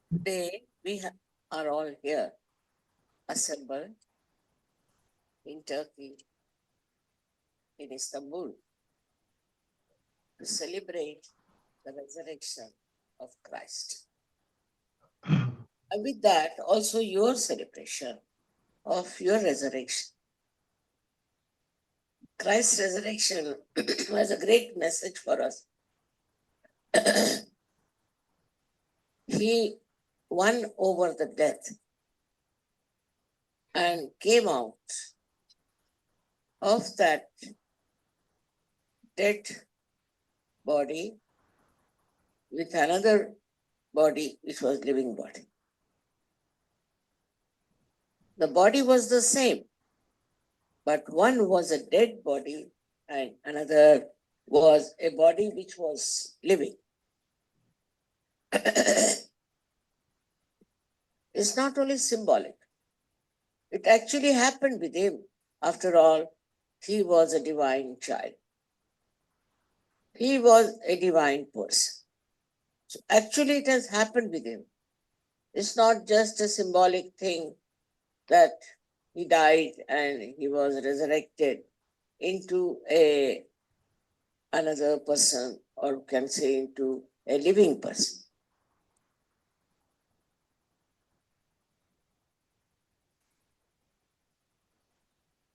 Today we are all here, assembled in Turkey, in Istanbul, to celebrate the resurrection of Christ. And with that, also your celebration of your resurrection. Christ's resurrection was a great message for us. He won over the death and came out of that dead body with another body which was living body. The body was the same, but one was a dead body and another was a body which was living. It's not only symbolic. It actually happened with him. After all, he was a divine child. He was a divine person. So actually it has happened with him. It's not just a symbolic thing that he died and he was resurrected into another person, or you can say into a living person.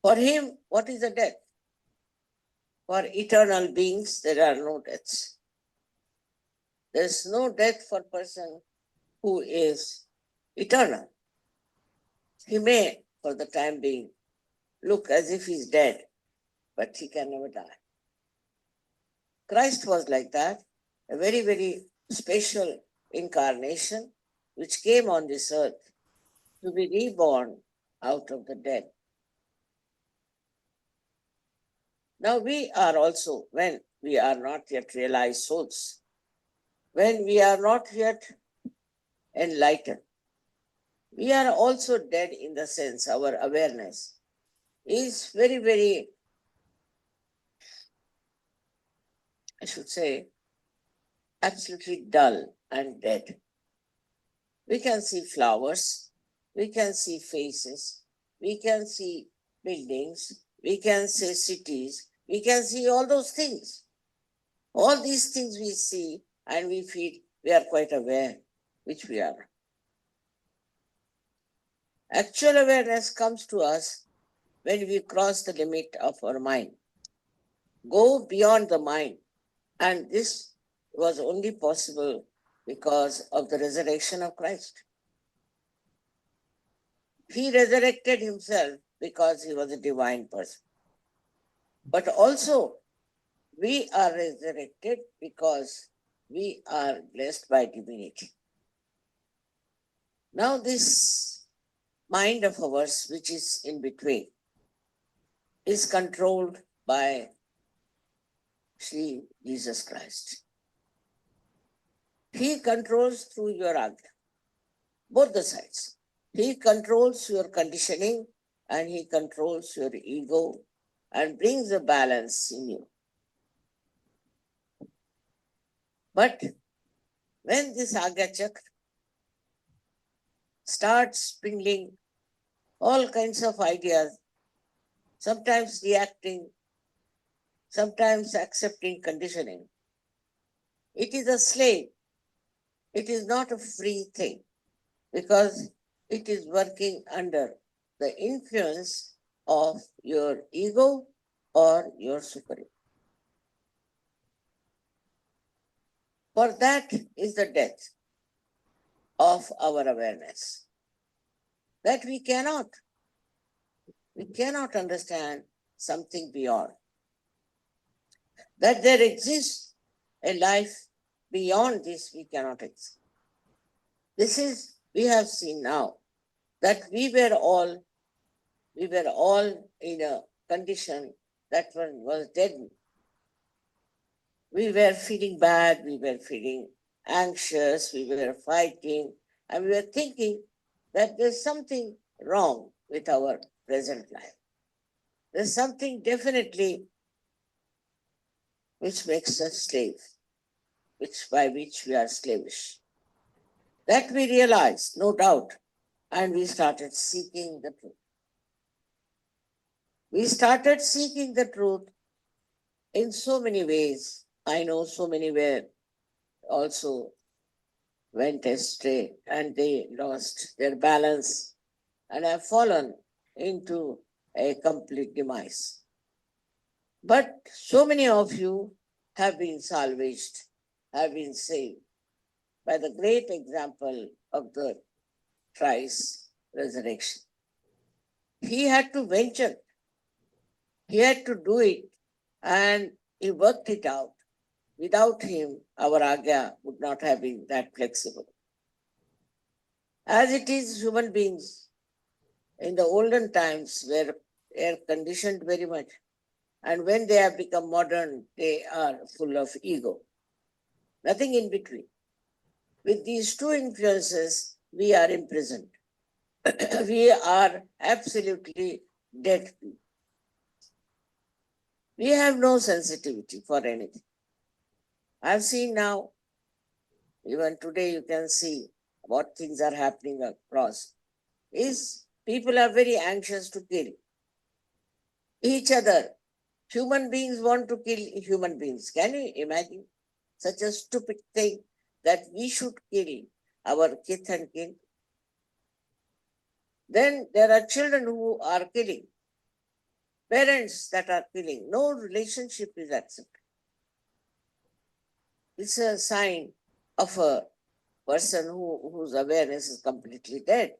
For him, what is a death? For eternal beings, there are no deaths. There is no death for a person who is eternal. He may, for the time being, look as if he's dead, but he can never die. Christ was like that, a very, very special incarnation which came on this earth to be reborn out of the dead. Now we are also, when we are not yet realized souls, when we are not yet enlightened, we are also dead in the sense our awareness is very, very, I should say, absolutely dull and dead. We can see flowers, we can see faces, we can see buildings, we can see cities, we can see all those things. All these things we see and we feel we are quite aware, which we are. Actual awareness comes to us when we cross the limit of our mind, go beyond the mind. And this was only possible because of the resurrection of Christ. He resurrected himself because he was a divine person. But also, we are resurrected because we are blessed by divinity. Now this mind of ours, which is in between, is controlled by Shri Jesus Christ. He controls through your agya, both the sides. He controls your conditioning and he controls your ego and brings a balance in you. But when this agya chakra starts spindling all kinds of ideas, sometimes reacting, sometimes accepting conditioning, it is a slave. It is not a free thing because it is working under the influence of your ego or your superior. For that is the death of our awareness. That we cannot understand something beyond. That there exists a life beyond this we cannot exist. This is, we have seen now, that we were all in a condition that was dead. We were feeling bad, we were feeling anxious, we were fighting, and we were thinking that there's something wrong with our present life. There's something definitely which makes us slaves. by which we are slavish. That we realized, no doubt, and we started seeking the truth. We started seeking the truth in so many ways. I know so many were also went astray and they lost their balance and have fallen into a complete demise. But so many of you have been salvaged, have been saved by the great example of the Christ's resurrection. He had to venture, he had to do it, and he worked it out. Without him, our Agya would not have been that flexible. As it is, human beings in the olden times were conditioned very much. And when they have become modern, they are full of ego. Nothing in between. With these two influences, we are imprisoned. We are absolutely dead. We have no sensitivity for anything. I've seen now, even today you can see what things are happening across, is people are very anxious to kill each other. Human beings want to kill human beings. Can you imagine such a stupid thing that we should kill our kith and kin? Then there are children who are killing, parents that are killing. No relationship is accepted. It's a sign of a person whose awareness is completely dead.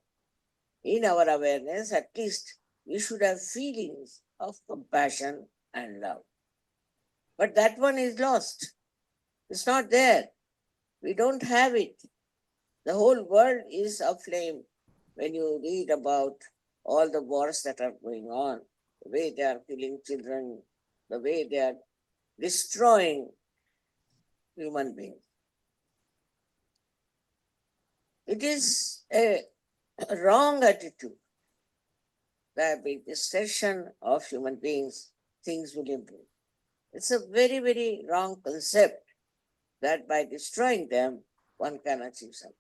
In our awareness, at least, we should have feelings of compassion and love. But that one is lost. It's not there. We don't have it. The whole world is aflame when you read about all the wars that are going on, the way they are killing children, the way they are destroying human beings. It is a wrong attitude that with the destruction of human beings, things will improve. It's a very, very wrong concept that by destroying them, one can achieve something.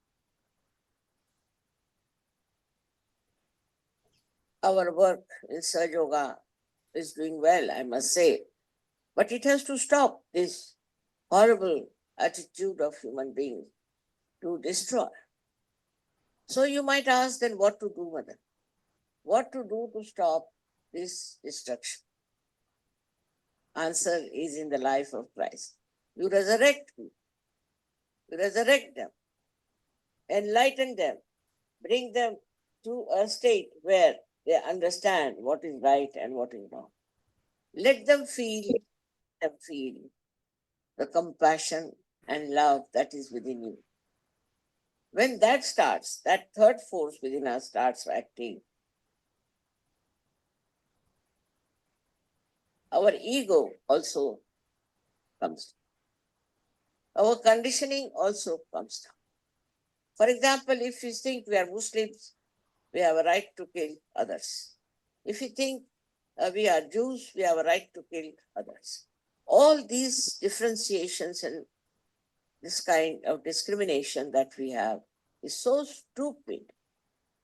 Our work in Sahaja Yoga is doing well, I must say, but it has to stop this horrible attitude of human beings to destroy. So you might ask then what to do, Mother? What to do to stop this destruction? Answer is in the life of Christ. You resurrect people. You resurrect them, enlighten them, bring them to a state where they understand what is right and what is wrong. Let them feel the compassion and love that is within you. When that starts, that third force within us starts acting, our ego also comes down. Our conditioning also comes down. For example, if we think we are Muslims, we have a right to kill others. If we think we are Jews, we have a right to kill others. All these differentiations and this kind of discrimination that we have is so stupid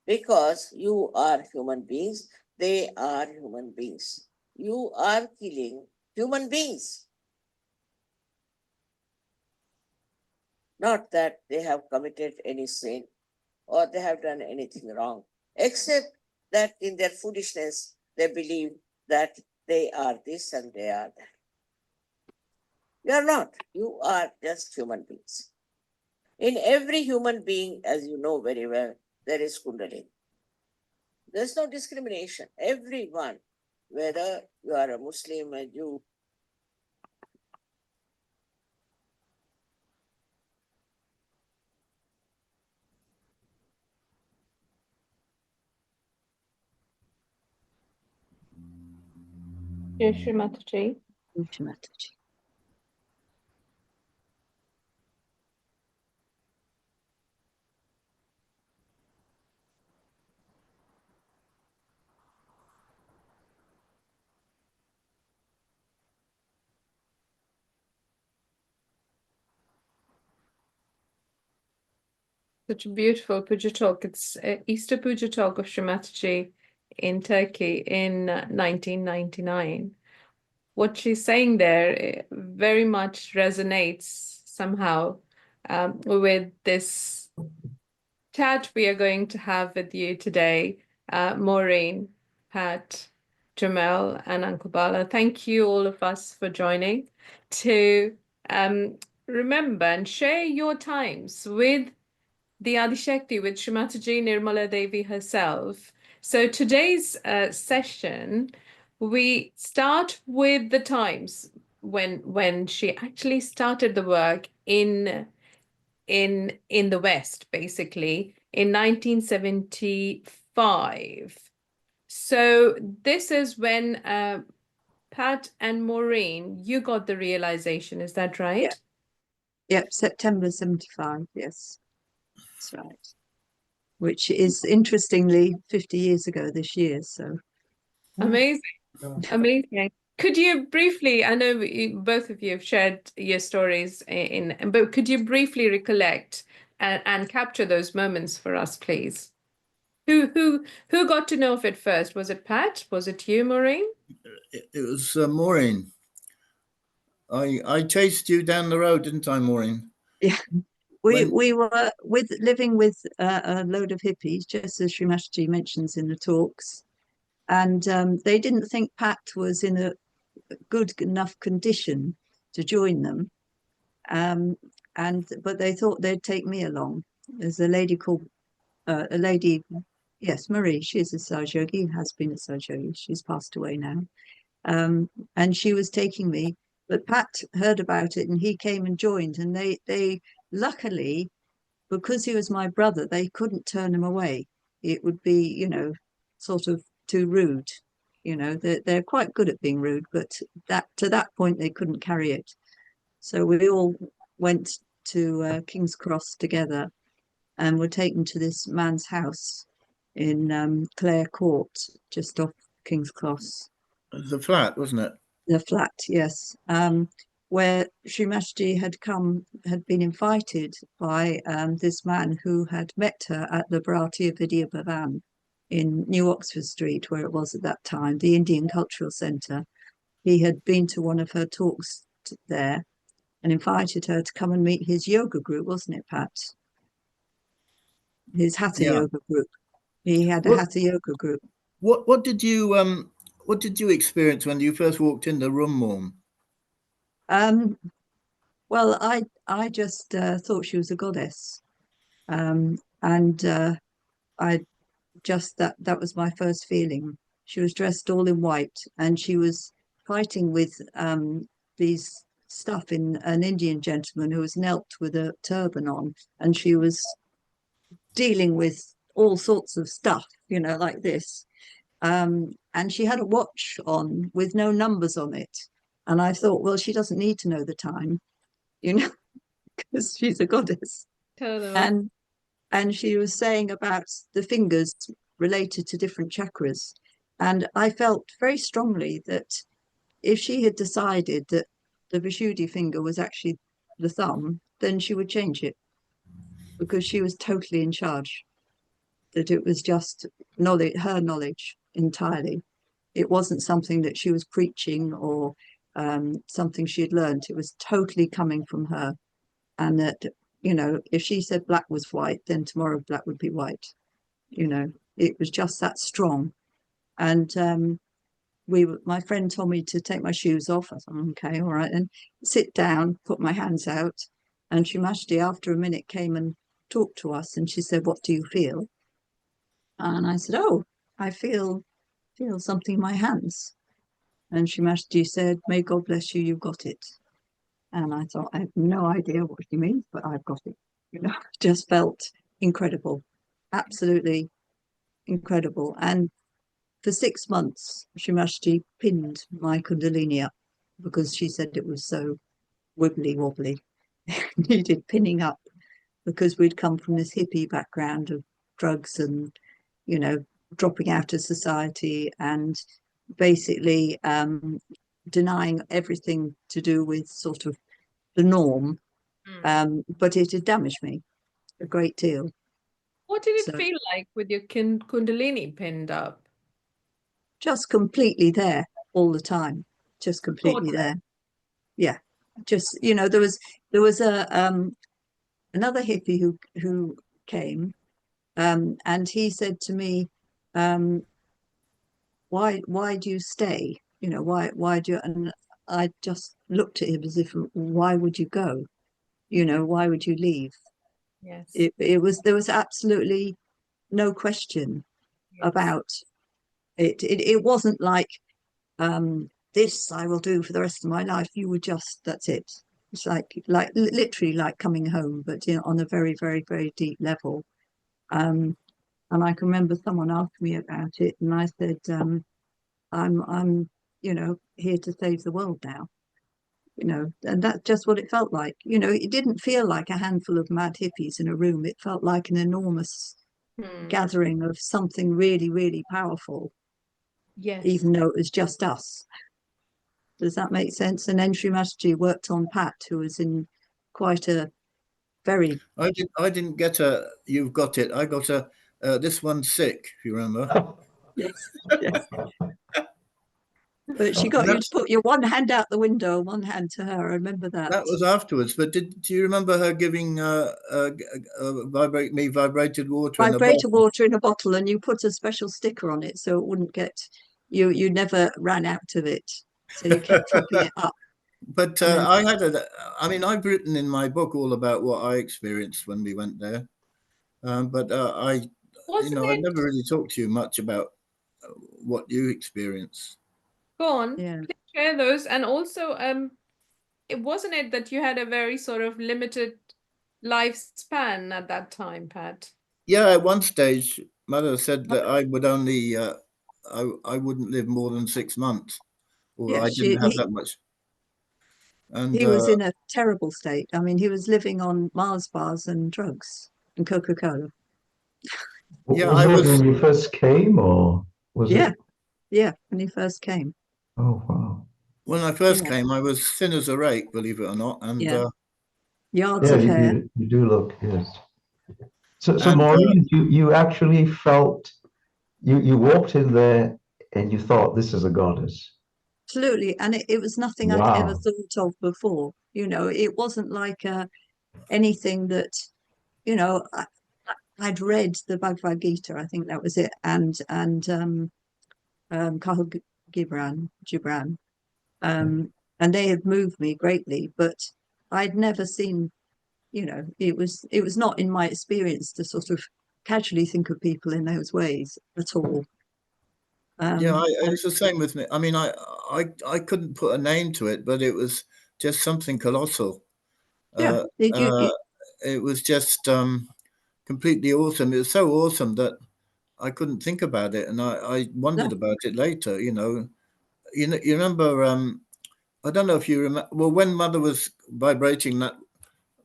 because you are human beings, they are human beings. You are killing human beings. Not that they have committed any sin or they have done anything wrong, except that in their foolishness, they believe that they are this and they are that. You are not. You are just human beings. In every human being, as you know very well, there is Kundalini. There's no discrimination. Everyone, whether you are a Muslim, a Jew, Yes, Shri Mataji. Shri Mataji. Such a beautiful puja talk. It's Easter puja talk of Shri Mataji in Turkey in 1999. What she's saying there very much resonates somehow with this chat we are going to have with you today. Maureen, Pat, Djamel, and Uncle Bala. Thank you, all of us, for joining to um, remember and share your times with the Adishakti, with Shri Mataji Nirmala Devi herself. So today's session, we start with the times when she actually started the work in the West, basically in 1975. So this is when Pat and Maureen, you got the realization, is that right? Yep, September 75, yes, that's right. Which is interestingly 50 years ago this year, so. Amazing. Amazing. Could you briefly, I know both of you have shared your stories but could you briefly recollect and capture those moments for us, please? Who got to know of it first? Was it Pat? Was it you, Maureen? It was Maureen. I chased you down the road, didn't I, Maureen? Yeah, we were living with a load of hippies, just as Shri Mataji mentions in the talks, and they didn't think Pat was in a good enough condition to join them, but they thought they'd take me along. There's a lady called yes, Marie. She's a Sahaja Yogi, has been a Sahaja Yogi. She's passed away now. And she was taking me, but Pat heard about it and he came and joined. And they luckily, because he was my brother, they couldn't turn him away. It would be, sort of too rude. They're quite good at being rude, but to that point they couldn't carry it. So we all went to King's Cross together and were taken to this man's house in Clare Court, just off King's Cross. The flat, wasn't it? The flat, yes. Where Shri Mataji had been invited by this man who had met her at the Bharatiya Vidya Bhavan in New Oxford Street, where it was at that time, the Indian Cultural Centre. He had been to one of her talks there and invited her to come and meet his yoga group, wasn't it, Pat? His Hatha yoga group. He had a Hatha yoga group. What did you experience when you first walked in the room, Mom? Well, I just thought she was a goddess, and I just that was my first feeling. She was dressed all in white, and she was fighting with these stuff in an Indian gentleman who was knelt with a turban on, and she was dealing with all sorts of stuff, like this. And she had a watch on with no numbers on it. And I thought, well, she doesn't need to know the time, because she's a goddess. Totally. And she was saying about the fingers related to different chakras. And I felt very strongly that if she had decided that the Vishuddhi finger was actually the thumb, then she would change it, because she was totally in charge. That it was just her knowledge entirely. It wasn't something that she was preaching or something she had learned. It was totally coming from her. And that, if she said black was white, then tomorrow black would be white. It was just that strong. And my friend told me to take my shoes off. I thought, okay, all right, and sit down, put my hands out. And Shri Mataji, after a minute, came and talked to us. And she said, "What do you feel?" And I said, "Oh, I feel something in my hands." And Shri Mataji said, "May God bless you, you've got it." And I thought, I have no idea what she means, but I've got it. Just felt incredible, absolutely incredible. And for 6 months, Shri Mataji pinned my Kundalini up because she said it was so wibbly wobbly. Needed pinning up, because we'd come from this hippie background of drugs and, dropping out of society and basically denying everything to do with sort of the norm. But it had damaged me. a great deal. What did it So feel like with your Kundalini pinned up? just completely there all the time, just completely Thought there. Yeah, just there was a another hippie who came, and he said to me, why do you stay? Why do you? And I just looked at him as if, why would you go? Why would you leave? Yes. There was absolutely no question Yes. about it. It wasn't like, this I will do for the rest of my life. You were just, that's it. It's like literally like coming home, but on a very, very, very deep level. And I can remember someone asked me about it, and I said, I'm here to save the world now. And that's just what it felt like. It didn't feel like a handful of mad hippies in a room. It felt like an enormous gathering of something really, really powerful, Yes. even though it was just us. Does that make sense? And then Shri Mataji worked on Pat, who was in quite a very... I didn't get a, you've got it. I got a, this one's sick, if you remember. Yes, yes. But she got you to put your one hand out the window, one hand to her. I remember that. That was afterwards. But do you remember her giving vibrated water in a Vibrator bottle? water in a bottle, and you put a special sticker on it so it wouldn't get you never ran out of it. So you kept topping it up. But I had I've written in my book all about what I experienced when we went there. But I never really talked to you much about what you experienced. Go on. Yeah. Please share those. And also, it wasn't it that you had a very sort of limited lifespan at that time, Pat? Yeah, at one stage, Mother said that I would only, I wouldn't live more than 6 months, or Yeah, I didn't have that much. And he was in a terrible state. I mean, he was living on Mars bars and drugs and Coca-Cola. Yeah, was it when you first came, or was it? Yeah, when he first came. Oh, wow. When I first came, I was thin as a rake, believe it or not. And yards of hair. You do look, yes. So And, Maureen, you actually felt, you walked in there and you thought, this is a goddess. Absolutely. And it was nothing I'd ever thought of before. It wasn't like anything that, I'd read the Bhagavad Gita, I think that was it, and Kahal Gibran, and they had moved me greatly, but I'd never seen, it was not in my experience to sort of casually think of people in those ways at all. It's the same with me. I mean, I couldn't put a name to it, but it was just something colossal. It was just completely awesome. It was so awesome that I couldn't think about it, and I wondered about it later. You remember? I don't know if you remember. Well, when Mother was vibrating that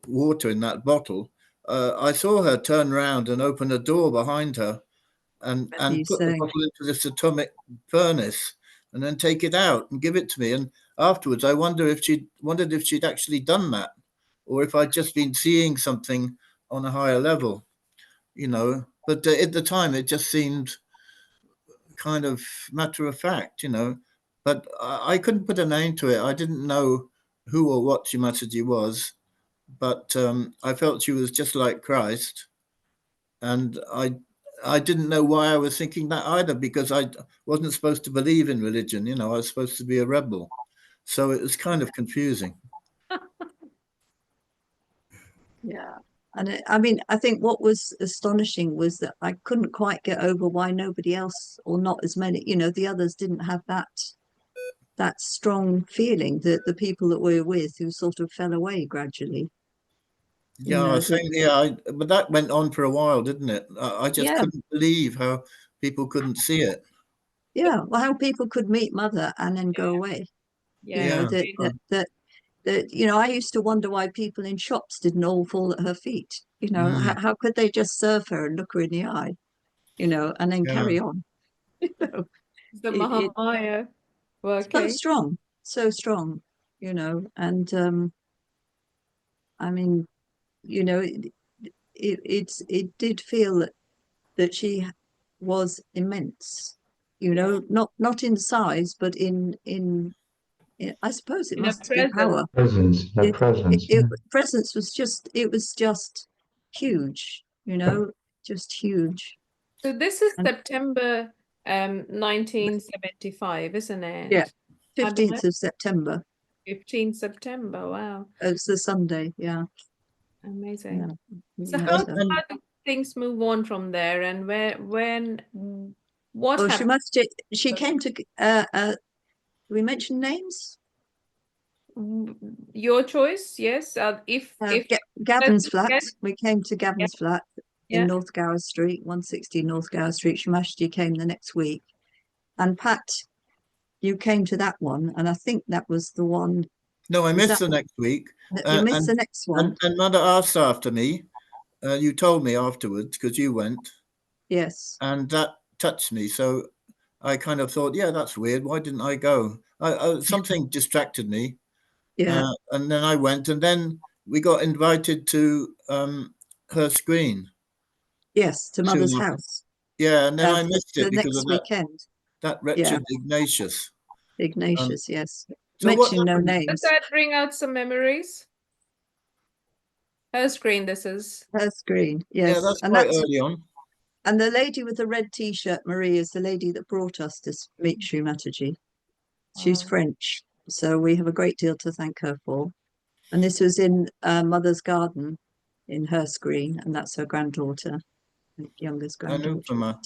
water in that bottle, I saw her turn around and open a door behind her, and put the bottle into this atomic furnace, and then take it out and give it to me. And afterwards, I wondered if she'd actually done that, or if I'd just been seeing something on a higher level. But at the time it just seemed kind of matter of fact, but I couldn't put a name to it. I didn't know who or what Shri Mataji was, but I felt she was just like Christ, and I didn't know why I was thinking that either, because I wasn't supposed to believe in religion. I was supposed to be a rebel, so it was kind of confusing. Yeah. And I think what was astonishing was that I couldn't quite get over why nobody else, or not as many, the others didn't have that strong feeling, that the people that we were with who sort of fell away gradually. Yeah, same here. But that went on for a while, didn't it? I just couldn't believe how people couldn't see it. Yeah, well, how people could meet Mother and then go away. I used to wonder why people in shops didn't all fall at her feet. How could they just serve her and look her in the eye, and then carry on? The Mahamaya working. So strong, and I mean, it did feel that she was immense, you know, not in size, but in I suppose it In a must be present. power. Presence, her presence. Yeah. Presence was just, it was just huge, you know, just huge. So this is And September 1975, isn't yeah, it? 15th of September. 15 September. Wow. It's the Sunday, yeah. Amazing. Yeah. So Yeah, how so. did things move on from there, and what Well, happened? she came to we mentioned names? Your choice, yes. If Gavin's flat. yes, We came to Gavin's flat in yeah. North Gower Street, 160 North Gower Street. Shri came the next week. And Pat, you came to that one, and I think that was the one. No, I Was missed that the one? next week. You missed the next one. And Mother asked after me. You told me afterwards because you went, Yes. and that touched me. So I kind of thought, yeah, that's weird. Why didn't I go? Something distracted me. Yeah. And then I went, and then we got invited to her screen. Yes, to soon Mother's after. house. Yeah, and then I missed The it because next of weekend. that wretched Ignatius. Ignatius, yes. So what Mention no happened? Does names. that bring out some memories? Her screen, this is. Her screen, yes. Yeah, that's And quite early on. and the lady with the red t-shirt, Marie, is the lady that brought us to meet Shri Mataji. She's Wow. French, so we have a great deal to thank her for. And this was in Mother's garden in her screen, and that's her granddaughter, youngest granddaughter. Anupama.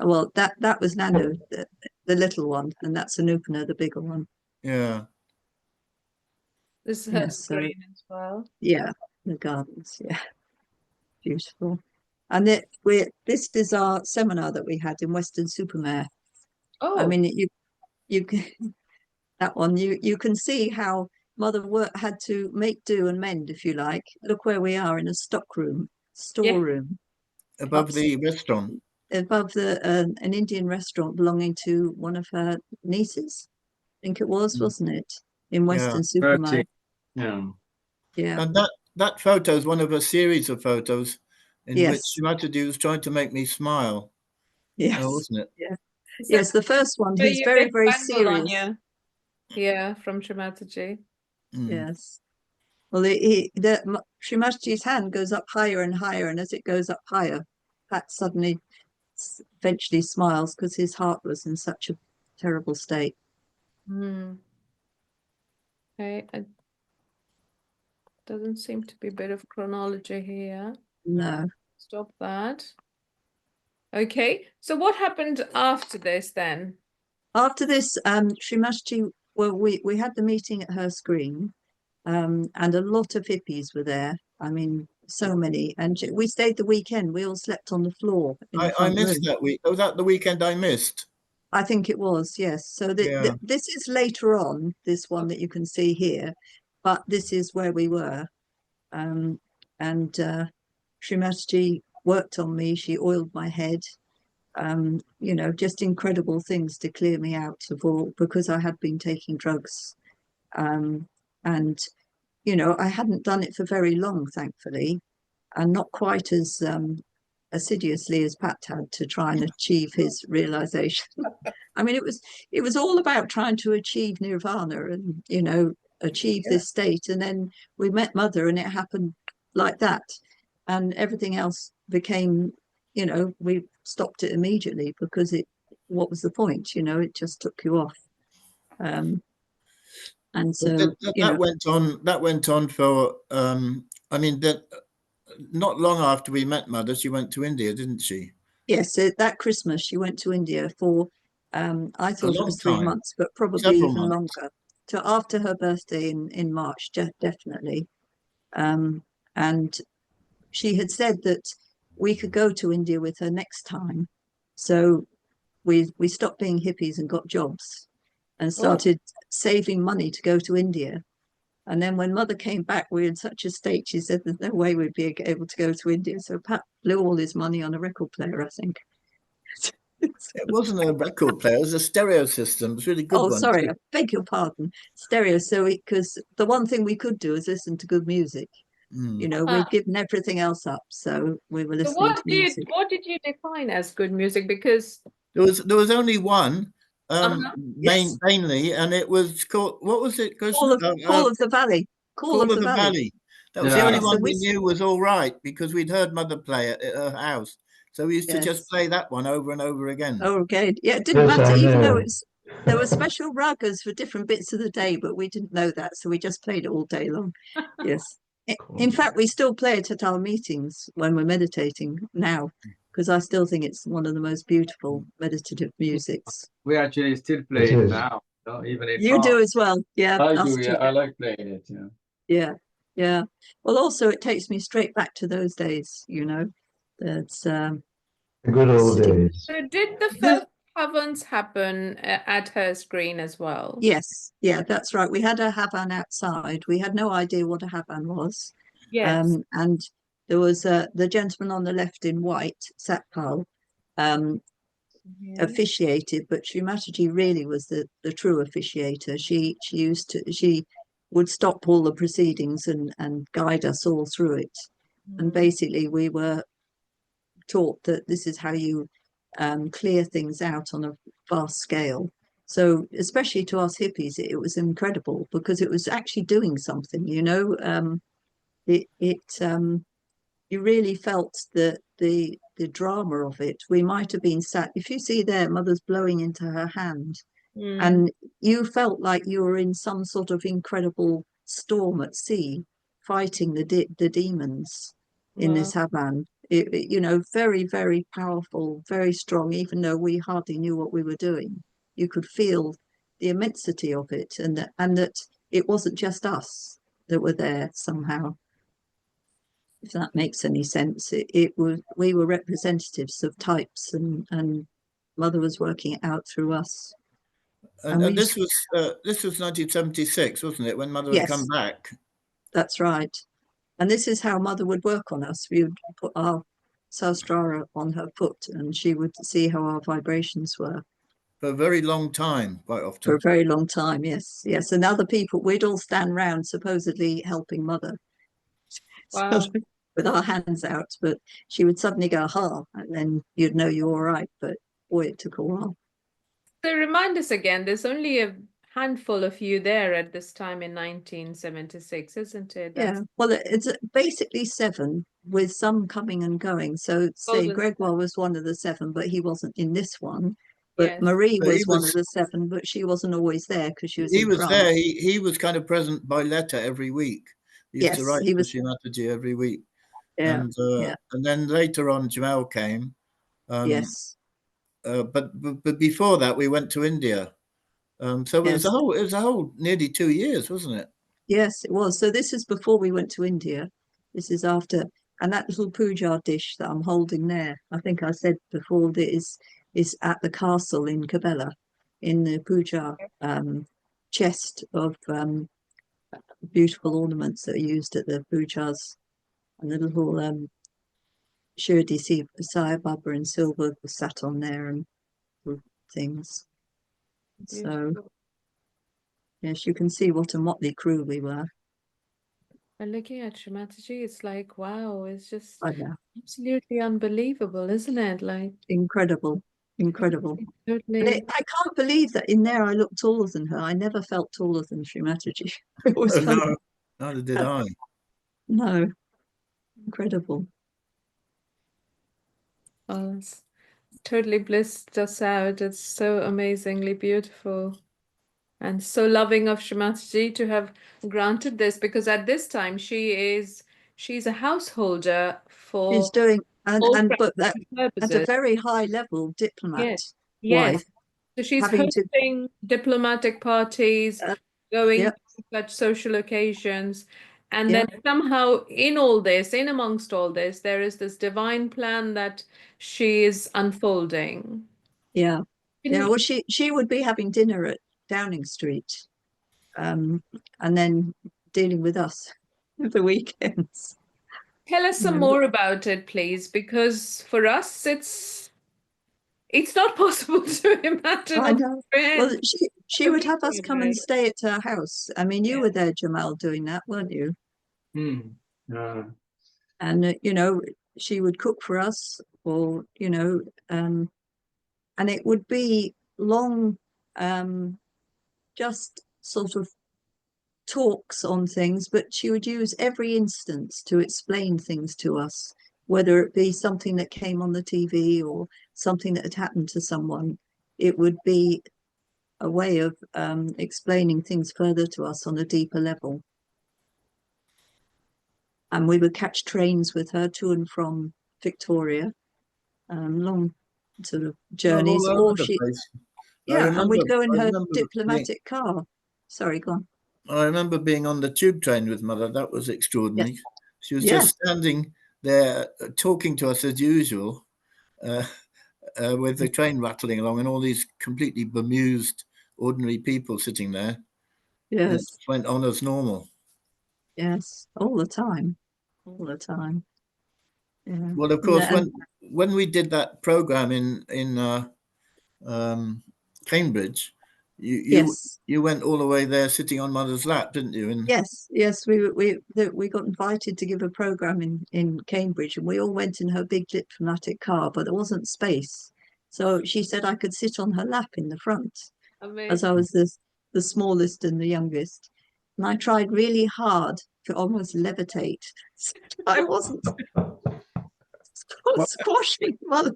Well, that was Nanu, the little one, and that's Anupana, the bigger one. Yeah. This is her Yes, so screen as well. yeah, the gardens, yeah, beautiful. And this is our seminar that we had in Western Supermare. Oh, I mean, you that one you can see how Mother had to make do and mend, if you like. Look where we are in a storeroom Above the restaurant. above an Indian restaurant belonging to one of her nieces. I think it was, wasn't it, in Western Supermare? Yeah. Yeah. And that photo is one of a series of photos in which Yes. Shri Mataji was trying to make me smile. Yes. Wasn't it? Yeah. Yes, the first one, so he's you very, get very bangle on serious. you. Yeah, from Shri Mataji. Yes. Well, Shri Mataji's hand goes up higher and higher, and as it goes up higher, Pat suddenly eventually smiles because his heart was in such a terrible state. Okay, doesn't seem to be a bit of chronology here. No. Stop that. Okay, so what happened after this then? After this, Shri Mataji, well, we had the meeting at her screen, and a lot of hippies were there. I mean, so many. And we stayed the weekend. We all slept on the floor in the I front missed room. that week. Was that the weekend I missed? I think it was, yes. So Yeah. this is later on, this one that you can see here, but this is where we were. And Shri Mataji worked on me. She oiled my head. You know, just incredible things to clear me out of all, because I had been taking drugs. And, you know, I hadn't done it for very long, thankfully, and not quite as assiduously as Pat had to try and achieve his realization. I mean, it was all about trying to achieve nirvana and, you know, achieve this state. And then we met Mother, and it happened like that. And everything else became, you know, we stopped it immediately because what was the point? You know, it just took you off. And so that went on for I mean that not long after we met Mother, she went to India, didn't she? Yes, that Christmas she went to India for I thought it was 3 months, but probably Several even months. longer. So after her birthday in March, definitely. And she had said that we could go to India with her next time. So we stopped being hippies and got jobs and started saving money to go to India. And then when Mother came back, we were in such a state, she said there's no way we'd be able to go to India. So Pat blew all his money on a record player, I think. It wasn't a record player, it was a stereo system. It was a really good one. Sorry, I beg your pardon. Stereo. So because the one thing we could do is listen to good music. You know, we'd given everything else up, so we were So listening to music. what did you define as good music? Because There was only one, Yes. mainly, and it was called, what was it? Call of the Valley. Call of the Valley. That was the only Yeah, so one we knew was all right, because we'd heard Mother play it at her house. So we used to just Yes. play that one over and over again. Oh, okay. Yeah, it didn't Yes, matter, I even though know. there were special ragas for different bits of the day, but we didn't know that, so we just played it all day long. Yes. In fact, we still play it at our meetings when we're meditating now, because I still think it's one of the most beautiful meditative musics. We actually still play It it is. now, even in You do art. as well. Yeah, I us do, too. yeah. I like playing it, yeah. Yeah, yeah. Well, also it takes me straight back to those days, you know. That's The good old sitting. days. so did the first Havans happen at her screen as well? Yes, yeah, that's right. We had a Havan outside. We had no idea what a Havan was. Yes. And there was the gentleman on the left in white, Satpal, Yeah. officiated, but Shri Mataji really was the true officiator. She would stop all the proceedings and guide us all through it. And basically we were taught that this is how you clear things out on a vast scale. So especially to us hippies, it was incredible because it was actually doing something, you know. You really felt the drama of it. We might have been sat, if you see there, Mother's blowing into her hand, and you felt like you were in some sort of incredible storm at sea, fighting the demons in this Havan. You know, very, very powerful, very strong, even though we hardly knew what we were doing. You could feel the immensity of it, and that it wasn't just us that were there somehow, if that makes any sense. It was, we were representatives of types, and Mother was working it out through us. And this was 1976, wasn't it, when Mother had come back? That's right. And this is how Mother would work on us. We would put our sahasrara on her foot, and she would see how our vibrations were. For a very long time, quite often. For a very long time, yes, yes. And other people, we'd all stand round, supposedly helping Mother. Wow. So, with our hands out, but she would suddenly go, ha, and then you'd know you're all right. But boy, it took a while. So remind us again, there's only a handful of you there at this time in 1976, isn't it? Yeah, well, it's basically 7 with some coming and going. So say Gregoire was one of the 7, but he wasn't in this one. But Marie was one of the 7, but she wasn't always there because she was in France. There. He was kind of present by letter every week. He used to write to Shri Mataji every week. Yeah, and then later on, Djamel came. Yes. But before that, we went to India. So it was a whole nearly 2 years, wasn't it? Yes, it was. So this is before we went to India. This is after, and that little puja dish that I'm holding there, I think I said before, that is at the castle in Kabela, in the puja chest of beautiful ornaments that are used at the pujas, and the little Shirdi Sai Baba in silver was sat on there and things. So yes, you can see what a motley crew we were. And looking at Shri Mataji, it's like, wow, it's just I know. absolutely unbelievable, isn't it? Like incredible. Totally. I can't believe that in there I look taller than her. I never felt taller than Shri Mataji. It was no, neither did I. No, incredible. Oh, it's totally blissed us out. It's so amazingly beautiful. And so loving of Shri Mataji to have granted this, because at this time she's a householder for She's doing but that purposes. at a very high level, diplomat yes. wife. So she's hosting diplomatic parties, going to such social occasions, and then somehow in amongst all this, there is this divine plan that she is unfolding. Yeah. Well, she would be having dinner at Downing Street, and then dealing with us the weekends. Tell us some more about it, please, because for us it's not possible to imagine. I know. Well, she would have us come and stay at her house. I mean, you were there, Djamel, doing that, weren't you? And you know, she would cook for us, or you know, and it would be long, just sort of talks on things, but she would use every instance to explain things to us, whether it be something that came on the TV or something that had happened to someone. It would be a way of explaining things further to us on a deeper level. And we would catch trains with her to and from Victoria, long sort of journeys, all over or the she, place. yeah, and we'd go in I her remember being, diplomatic car. Sorry, go on. I remember being on the tube train with Mother. That was extraordinary. Yes. She was Yes. just standing there talking to us as usual, with the train rattling along and all these completely bemused, ordinary people sitting there. And it Yes. just went on as normal. Yes, all the time, all the time. Yeah. Well, of course, And when we did that program in Cambridge, yes, you went all the way there sitting on Mother's lap, didn't you? And yes, we got invited to give a program in Cambridge, and we all went in her big diplomatic car, but there wasn't space. So she said I could sit on her lap in the front, as I Amazing. was the smallest and the youngest. And I tried really hard to almost levitate. I wasn't squashing Mother.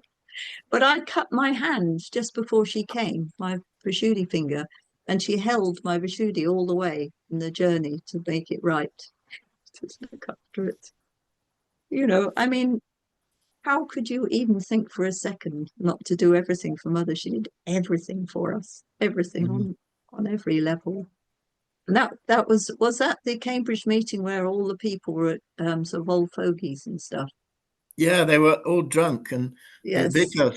But I cut my hand just before she came, my Vishuddhi finger, and she held my Vishuddhi all the way in the journey to make it right, to look after it. You know, I mean, how could you even think for a second not to do everything for Mother? She did everything for us, everything on every level. And that was that the Cambridge meeting where all the people were sort of old fogies and stuff? yeah, they were all drunk, and Yes. Vicar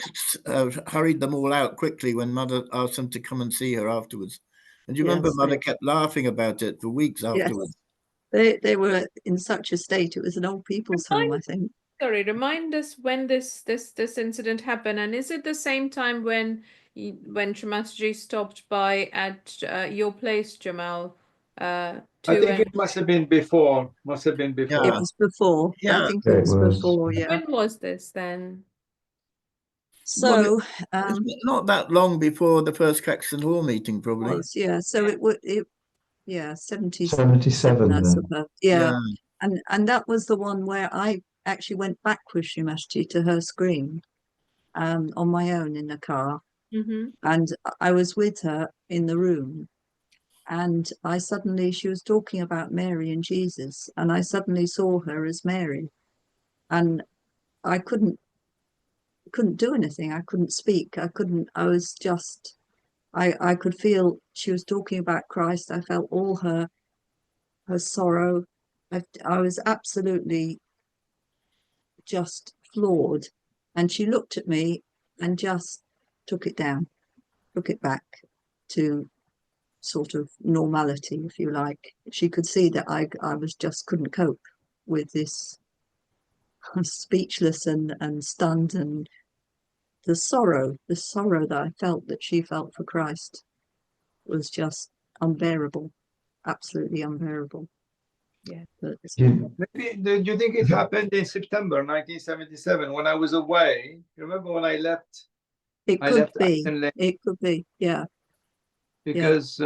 hurried them all out quickly when Mother asked them to come and see her afterwards. And you remember Yes, Mother kept laughing about it for weeks afterwards. They were in such a state. It was an old people's home, I think. Sorry, remind us when this incident happened, and is it the same time when Shri Mataji stopped by at your place, Djamel? I think it must have been before. Must have been before. It was before. Yeah. I think Yeah, it it was was. before. Yeah. When was this then? So It's not that long before the first Caxton Hall meeting, probably. was, yeah. So Yeah. it would 77, 77 I then. suppose. Yeah. And that was the one where I actually went back with Shri Mataji to her screen, on my own in the car, and I was with her in the room. And she was talking about Mary and Jesus, and I suddenly saw her as Mary, and I couldn't do anything. I couldn't speak. I was just, I could feel she was talking about Christ. I felt all her sorrow. I was absolutely just floored. And she looked at me and just took it down, took it back to sort of normality, if you like. She could see that I was just couldn't cope with this. I'm speechless and stunned, and the sorrow that I felt, that she felt for Christ, was just unbearable, absolutely unbearable. Yeah. But, Maybe, do you think it happened in September 1977 when I was away? You remember when I left? it I could left be. Acton Lane It could be. Yeah. because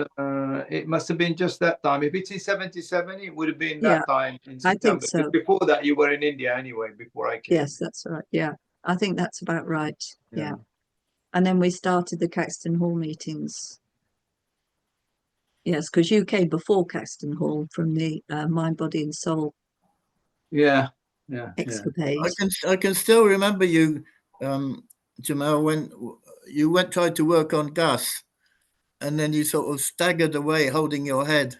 it must have been just that time. If it's in 77, it would have been Yeah, that time in I think September. so. But before that, you were in India anyway, before I came. Yes, that's right. Yeah, I think that's about right. Yeah. And then we started the Caxton Hall meetings. Yes, because you came before Caxton Hall from the Mind, Body and Soul escapade. I can still remember you, Djamel, when you tried to work on Gus, and then you sort of staggered away, holding your head,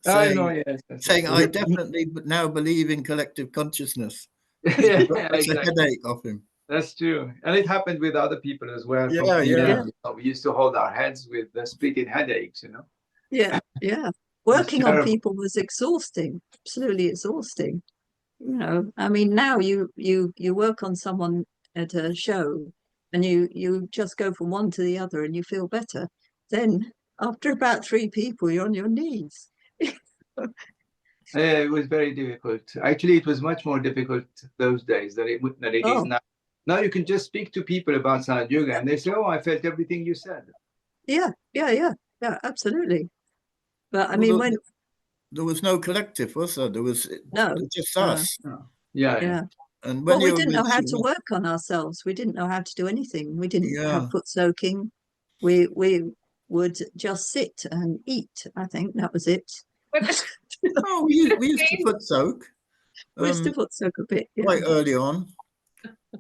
saying, I know, yes. saying, "I definitely now believe in collective consciousness." Yeah, You got such a exactly. headache off him. That's true. And it happened with other people as well. Yeah, from India. yeah. You know, we used to hold our heads with the splitting headaches, you know. Yeah, yeah. Working on terrible. people was exhausting, absolutely exhausting. You know, I mean, now you work on someone at a show, and you just go from one to the other, and you feel better. Then after about 3 people, you're on your knees. Yeah, it was very difficult. Actually, it was much more difficult those days than it is Oh. now. Now you can just speak to people about Sahaja Yoga and they say, "Oh, I felt everything you said." Yeah, absolutely. But I Well, mean, when there was no collective, was there? There was no, just no. us. Yeah. And Well, when we you didn't know how to mentioned, work on ourselves. We didn't know how to do anything. We didn't yeah, have foot soaking. We would just sit and eat. I think that was it. oh, we used to foot soak We used to foot soak a bit, yeah. quite early on.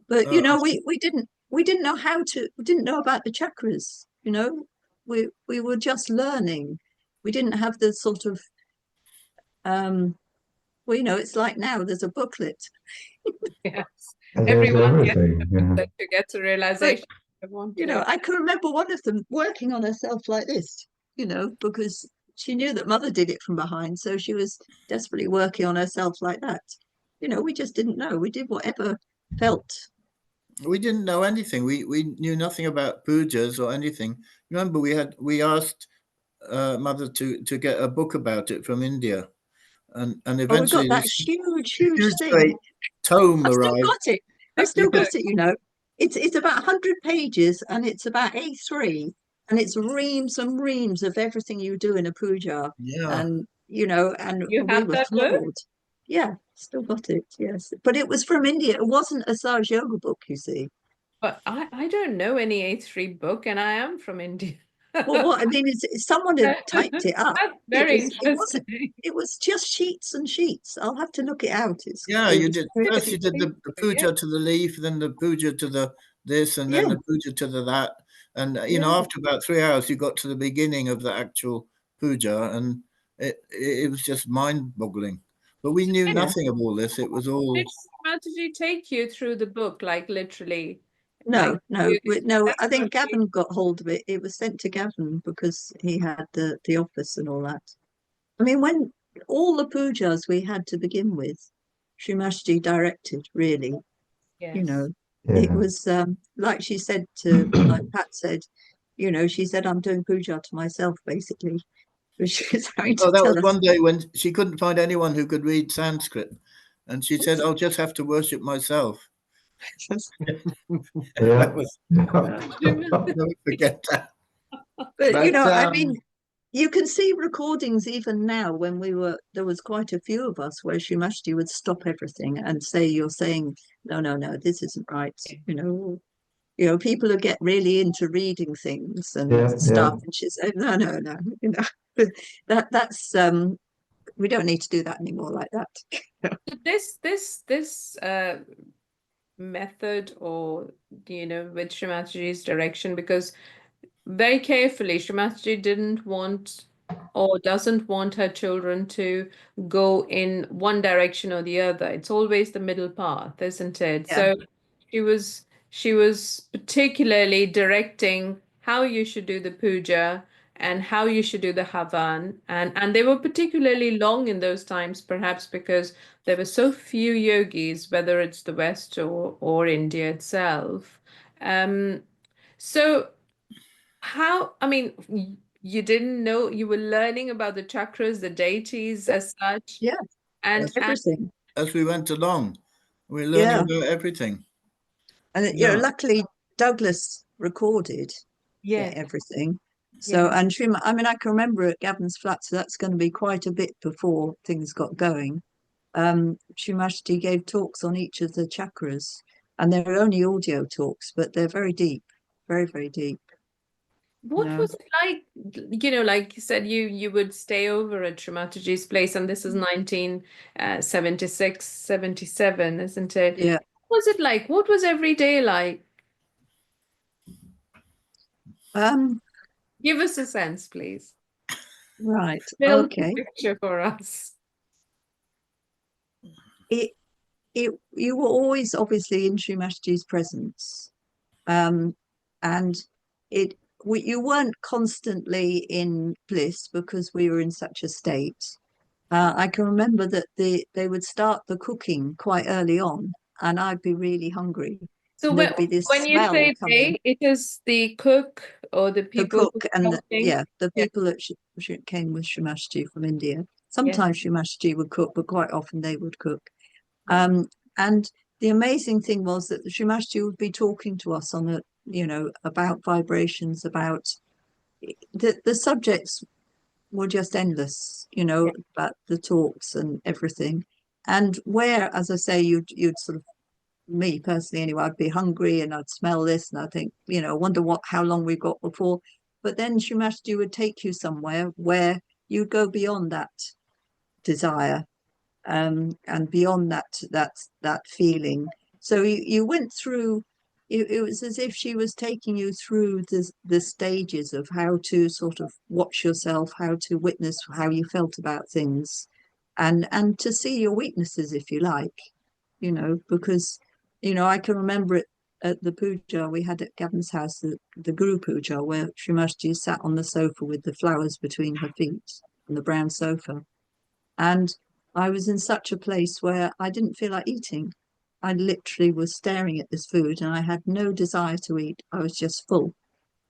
But you know, we didn't know how to. We didn't know about the chakras. You know, we were just learning. We didn't have the sort of well, you know, it's like now there's a booklet. Yes. And there's Everyone gets everything. the Yeah. booklet to get to realization. They want You know, to. I can remember one of them working on herself like this, you know, because she knew that mother did it from behind. So she was desperately working on herself like that. You know, we just didn't know. We did whatever felt. We didn't know anything. We knew nothing about pujas or anything. Remember, we asked mother to get a book about it from India, and Oh, we eventually got that this huge thing. great tome I've still arrived. got it. I still You could- got it, you know. It's about 100 pages and it's about A3 and it's reams and reams of everything you do in a puja. Yeah, And, you know, and You we have were that book? floored. Yeah, still got it, yes. But it was from India. It wasn't a Sahaj Yoga book, you see. But I don't know any A3 book, and I am from India. Well, what I mean is someone had typed it up. That's It very wasn't, interesting. it was just sheets and sheets. I'll have to look it out. yeah. It You was did very- first. You did the puja to the leaf, then the puja to the this, and then Yeah. the puja to the that. And you know, Yeah. after about 3 hours, you got to the beginning of the actual puja, and it was just mind-boggling. But we knew Yeah. nothing of all this. It was all. Did Mataji take you through the book, like literally? No, Like, no, you- no. I think Absolutely. Gavin got hold of it. It was sent to Gavin because he had the office and all that. I mean, when all the pujas we had to begin with, Shri Mataji directed, really. You know, it Yeah. was like she said to, like Pat said, you know, she said, I'm doing puja to myself, basically. But she was having to Oh, that tell was us. one day when she couldn't find anyone who could read Sanskrit, and she said, "I'll just have to worship myself." Yeah. That was, never forget that. But you know, I But mean, you can see recordings even now when there was quite a few of us where Shri Mataji would stop everything and say, you're saying, no, this isn't right. You know, people who get really into reading things and Yeah, stuff, yeah. and she said, no, you know, that's we don't need to do that anymore like that. This method, or with Shri Mataji's direction, because very carefully Shri Mataji didn't want or doesn't want her children to go in one direction or the other. It's always the middle path, isn't it? Yeah. So she was particularly directing how you should do the puja and how you should do the havan, and they were particularly long in those times, perhaps because there were so few yogis, whether it's the West or India itself. So how, I mean, you didn't know, you were learning about the chakras, the deities as such, Yeah, and everything. As we went along, we were learning Yeah. about everything. And you know, luckily Douglas recorded yes, everything. So, yes. and I mean, I can remember at Gavin's flat, so that's going to be quite a bit before things got going. Shri Mataji gave talks on each of the chakras, and they're only audio talks, but they're very deep, very, very deep. What No. was it like, like you said, you would stay over at Shri Mataji's place, and this is 1976, 77, isn't it? Yeah. What was it like? What was every day like? Give us a sense, please. Right. Build Okay. a picture for us. You were always obviously in Shri Mataji's presence, and you weren't constantly in bliss because we were in such a state. I can remember that they would start the cooking quite early on, and I'd be really hungry. So And there'd be this when you smell say coming. they, it is the cook or the The people cook and cooking? the people that came with Shri Mataji from India. Sometimes Shri Mataji would cook, but quite often they would cook. And the amazing thing was that the Shri Mataji would be talking to us on a, you know, about vibrations, about the subjects were just endless, you know, about the talks and everything. And where, as I say, you'd sort of, me personally anyway, I'd be hungry and I'd smell this and I think, you know, wonder how long we've got before. But then Shri Mataji would take you somewhere where you'd go beyond that desire, and beyond that feeling. So you went through. It was as if she was taking you through the stages of how to sort of watch yourself, how to witness how you felt about things, and to see your weaknesses, if you like, you know, because, you know, I can remember it at the puja we had at Gavin's house, the Guru puja, where Shri Mataji sat on the sofa with the flowers between her feet on the brown sofa. And I was in such a place where I didn't feel like eating. I literally was staring at this food and I had no desire to eat. I was just full,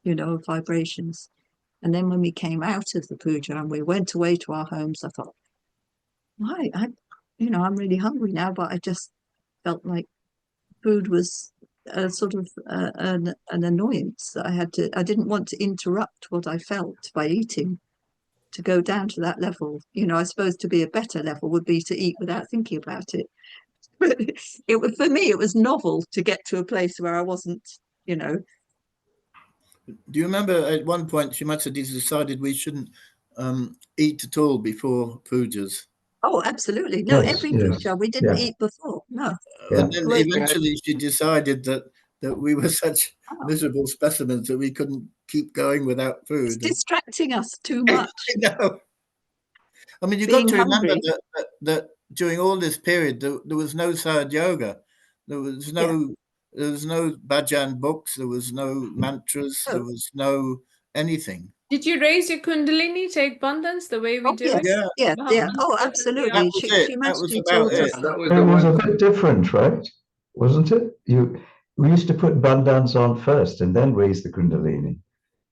you know, of vibrations. And then when we came out of the puja and we went away to our homes, I thought, why? I'm really hungry now, but I just felt like food was a sort of an annoyance that I didn't want to interrupt what I felt by eating. To go down to that level, you know, I suppose to be a better level would be to eat without thinking about it. But for me, it was novel to get to a place where I wasn't, you know. Do you remember at one point Shri Mataji decided we shouldn't eat at all before pujas? Oh, absolutely. No, Yes, every yes, puja we didn't yeah. eat before. No. Yeah. And then eventually she decided that we were such miserable specimens that we couldn't keep going without food. It's distracting us too much. I know. I mean, you got Being to remember hungry. that during all this period, there was no Sahaja Yoga. There was no bhajan books. There was no mantras. Oh. There was no anything. Did you raise your kundalini, take bandhans the way we do yes, it? yeah. Oh, That absolutely. was it. Shri That was Mataji about taught us it. That was It the was a one. bit different, right? Wasn't it? We used to put bandans on first and then raise the kundalini,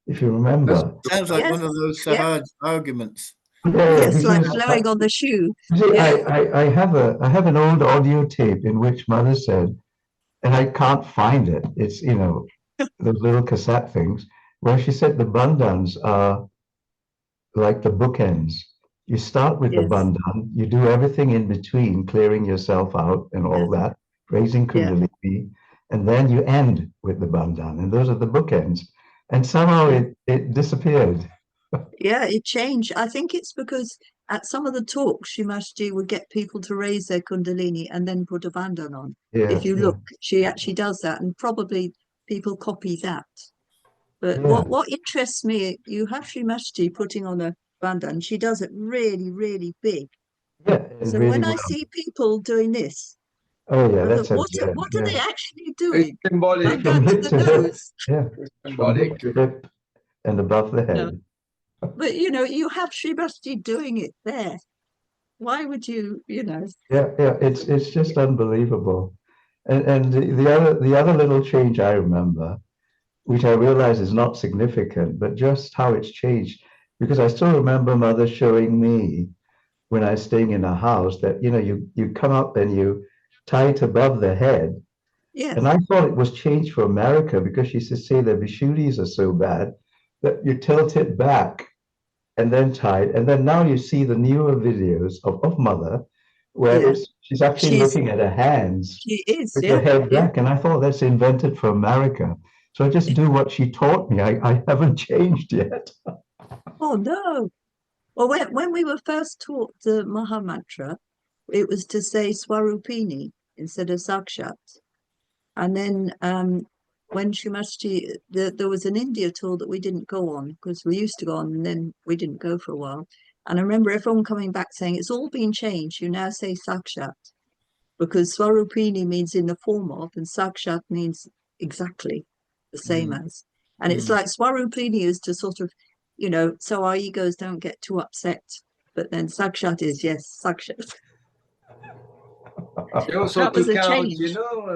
if you remember. Sounds like Yes, one of those yeah. Sahaj arguments. Yes, like because blowing on the shoe. see, Yeah. I have an old audio tape in which Mother said, and I can't find it. It's, you know, those little cassette things, where she said the bandans are like the bookends. You start with the Yes. bandhan, you do everything in between, clearing yourself out and all that, raising Yeah. kundalini, and then you end with the bandhan, and those are the bookends. And somehow it disappeared. Yeah, it changed. I think it's because at some of the talks, Shri Mataji would get people to raise their kundalini and then put a bandhan on. Yeah, If you yeah, look, she actually does that, and probably people copy that. But yeah. what interests me, you have Shri Mataji putting on a bandhan. She does it really, really big. Yeah, it's So really when I well. see people doing this, Oh yeah, I that's thought, it. what are they Yeah. actually It's doing? symbolic. Right From down to hip the to hip. nose. Yeah, It's from hip symbolic. to hip and above the No. head. But you know, you have Shri Mataji doing it there. Why would you, you know? Yeah, it's just unbelievable. And the other little change I remember, which I realize is not significant, but just how it's changed, because I still remember Mother showing me when I was staying in a house that, you know, you come up and you tie it above the head. Yes. And I thought it was changed for America because she used to say the Vishuddhis are so bad that you tilt it back and then tie it. And then now you see the newer videos of Mother where Yeah. she's actually She's looking at her hands She is, with yeah. the head Yeah. back. And I thought that's invented for America. So I just do what she taught me. I haven't changed yet. Oh no. Well, when we were first taught the Maha Mantra, it was to say Swarupini instead of Sakshat. And then when Shri Mataji, there was an India tour that we didn't go on because we used to go on and then we didn't go for a while. And I remember everyone coming back saying, it's all been changed. You now say Sakshat because Swarupini means in the form of and Sakshat means exactly the same as. And it's like Swarupini is to sort of, you know, so our egos don't get too upset. But then Sakshat is, yes, Sakshat. She also That was took a out, change.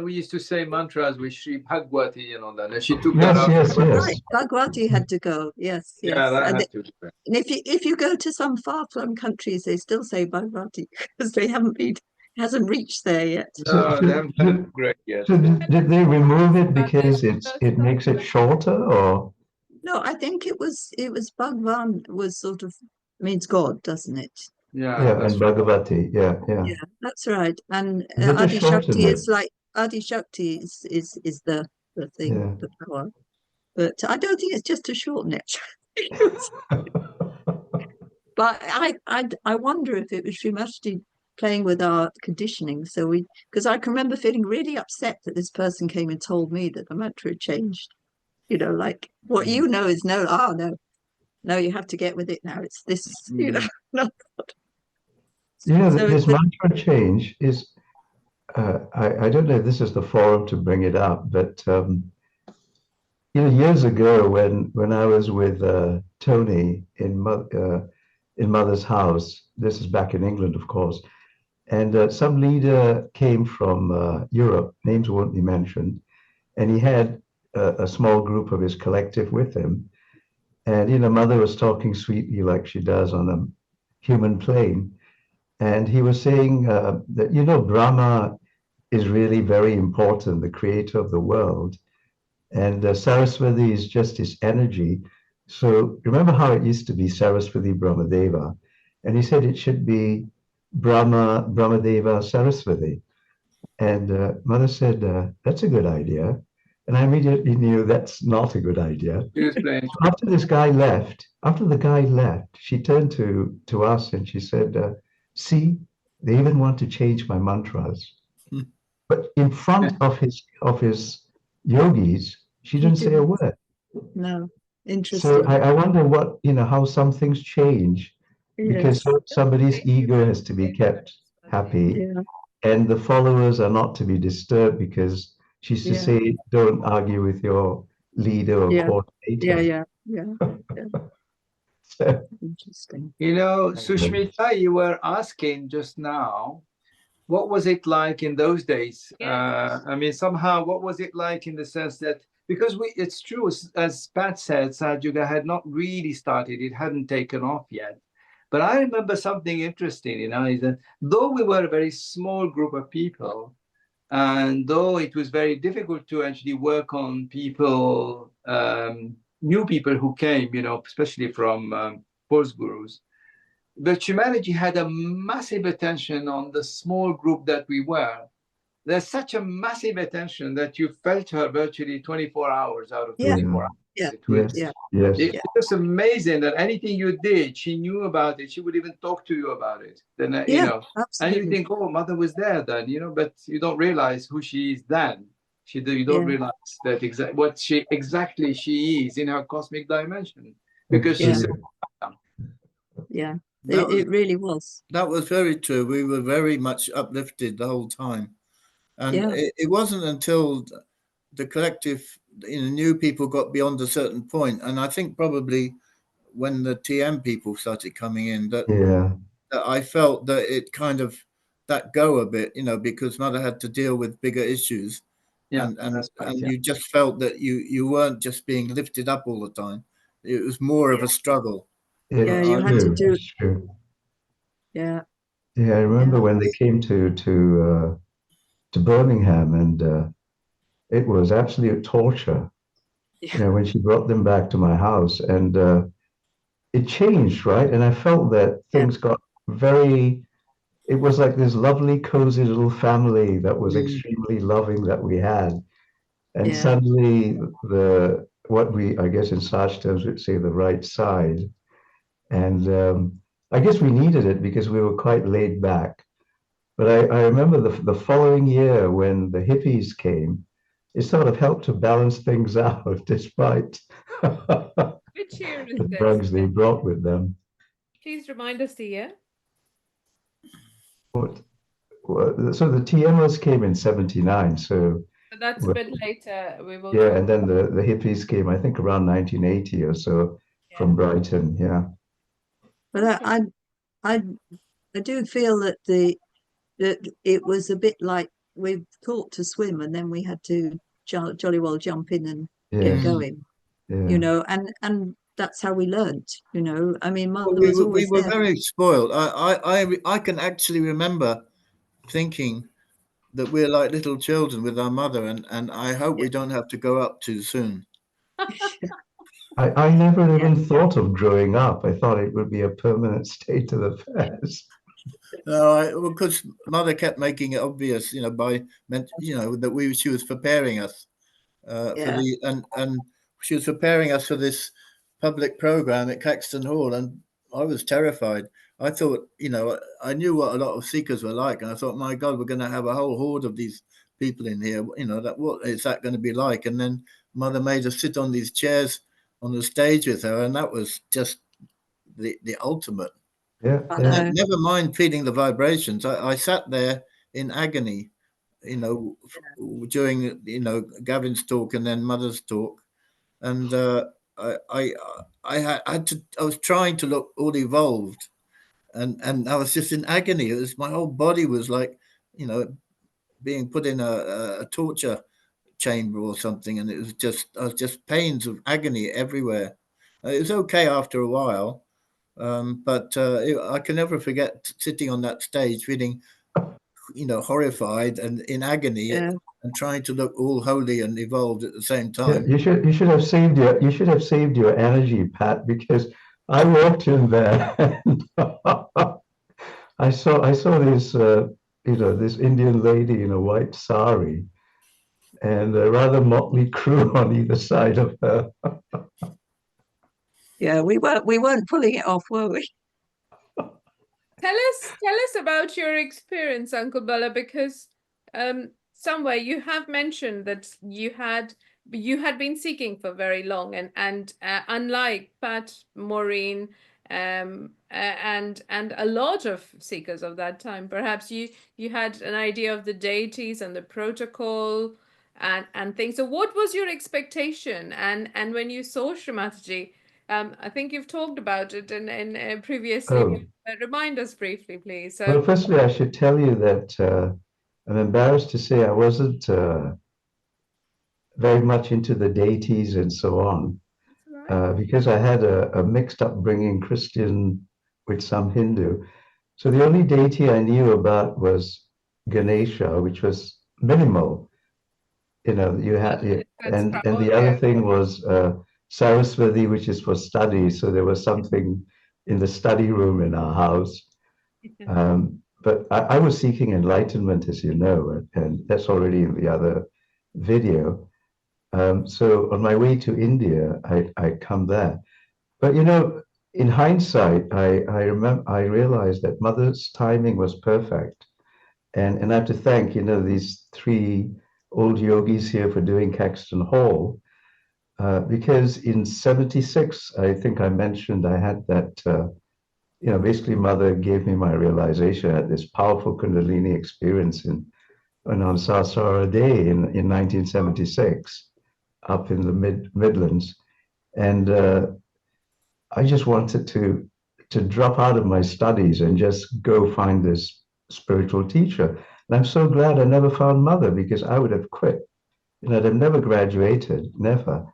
we used to say mantras with Shri Bhagwati, and she took Yes, that out. yes, yes. Right, Bhagwati had to go. Yes, yes. Yeah, that And, had to. and if you go to some far-flung countries, they still say Bhagwati because they haven't been hasn't reached there yet. No, they haven't had it great yet. So did they remove it But because there's it makes it shorter, or? No, I think it was Bhagwan was sort of means God, doesn't it? Yeah, Yeah, that's and right. Bhagavati, yeah. Yeah, that's right. And They just Adi shortened Shakti it. is like Adi Shakti is the thing, Yeah. the power. But I don't think it's just to shorten it. But I wonder if it was Shri Mataji playing with our conditioning. So because I can remember feeling really upset that this person came and told me that the mantra had changed. Like what you know is no, no, you have to get with it now. It's this, no. So This mantra change is, I don't know if this is the forum to bring it up, but years ago when I was with Tony in Mother's house, this is back in England, of course, and some leader came from Europe, names won't be mentioned, and he had a small group of his collective with him, and Mother was talking sweetly like she does on a human plane, and he was saying that Brahma is really very important, the creator of the world. And Saraswati is just his energy. So remember how it used to be Saraswati Brahmadeva? And he said it should be Brahmadeva Saraswati. And Mother said, that's a good idea. And I immediately knew that's not a good idea. After the guy left, she turned to us and she said, see, they even want to change my mantras. But in front of his yogis, she didn't say a word. No, interesting. So I wonder how some things change because somebody's ego has to be kept happy, and the followers are not to be disturbed because she used to say, "Don't argue with your leader or coordinator." So, Interesting. Sushmita, you were asking just now, what was it like in those days? I mean, somehow, what was it like in the sense that, because it's true, as Pat said, Sahaja Yoga had not really started, it hadn't taken off yet. But I remember something interesting, is that though we were a very small group of people, and though it was very difficult to actually work on people, new people who came, especially from post gurus, but humanity had a massive attention on the small group that we were. There's such a massive attention that you felt her virtually 24 hours out of 24 hours. It was amazing that anything you did, she knew about it. She would even talk to you about it. Then, absolutely. And you think, oh, Mother was there then, but you don't realize who she is then. You don't realize that what she is in her cosmic dimension, because she's it really was. That was very true. We were very much uplifted the whole time. And it wasn't until the collective, new people got beyond a certain point, and I think probably when the TM people started coming in, that I felt that it kind of let go a bit, because Mother had to deal with bigger issues, and you just felt that you weren't just being lifted up all the time. It was more of a struggle. You had to do. Yeah, I remember when they came to Birmingham, and it was absolute torture. When she brought them back to my house, and it changed, right? And I felt that things got very. It was like this lovely, cozy little family that was extremely loving that we had, and suddenly what we, I guess in Saj terms, would say the right side, and I guess we needed it because we were quite laid back. But I remember the following year when the hippies came, it sort of helped to balance things out despite Which year is the this? bugs they brought with them. Please remind us the year. So the TMOs came in 79. So that's a bit later. We will. Yeah, and then the hippies came, I think, around 1980 or so from Brighton. Yeah. But I do feel that that it was a bit like we taught to swim and then we had to jolly well jump in and get Yes. going, Yeah. you know, and that's how we learnt, you know. I mean, Well, Mother was we always were there. very spoiled. I can actually remember thinking that we're like little children with our mother, and I hope we don't have to grow up too soon. I never Yeah. even thought of growing up. I thought it would be a permanent state of affairs. Because mother kept making it obvious, you know, that she was preparing us for Yeah. and she was preparing us for this public program at Caxton Hall, and I was terrified. I thought, you know, I knew what a lot of seekers were like, and I thought, my God, we're going to have a whole horde of these people in here. You know, that what is that going to be like? And then mother made us sit on these chairs on the stage with her, and that was just the ultimate. Yeah, I yeah. know. Never mind feeling the vibrations. I sat there in agony, you know, during, you know, Gavin's talk and then mother's talk, and I was trying to look all evolved, and I was just in agony. It was my whole body was like, you know, being put in a torture chamber or something, and I was just pains of agony everywhere. It was okay after a while, but I can never forget sitting on that stage, feeling, you know, horrified and in agony, Yeah. and trying to look all holy and evolved at the same Yeah, time. you should have saved your energy, Pat, because I walked in there and I saw this you know, this Indian lady in a white sari and a rather motley crew on either side of her. Yeah, we weren't pulling it off, were we? Tell us about your experience, Uncle Bella, because somewhere you have mentioned that you had been seeking for very long, and unlike Pat, Maureen, and a lot of seekers of that time, perhaps you had an idea of the deities and the protocol and things. So what was your expectation? And when you saw Shri Mataji, I think you've talked about it in previously. Oh, Remind us briefly, please. well, firstly, I should tell you that I'm embarrassed to say I wasn't very much into the deities and so on, because I had a mixed upbringing, Christian with some Hindu. So the only deity I knew about was Ganesha, which was minimal. You know, and the other thing was Saraswati, which is for study. So there was something in the study room in our house. But I was seeking enlightenment, as you know, and that's already in the other video. So on my way to India, I come there. But you know, in hindsight, I realized that Mother's timing was perfect, and I have to thank, you know, these three old yogis here for doing Caxton Hall, because in '76, I think I mentioned I had that. You know, basically, Mother gave me my realization at this powerful Kundalini experience on Sasara Day in 1976, up in the Midlands, and I just wanted to drop out of my studies and just go find this spiritual teacher. And I'm so glad I never found Mother, because I would have quit. You know, I'd have never graduated, never.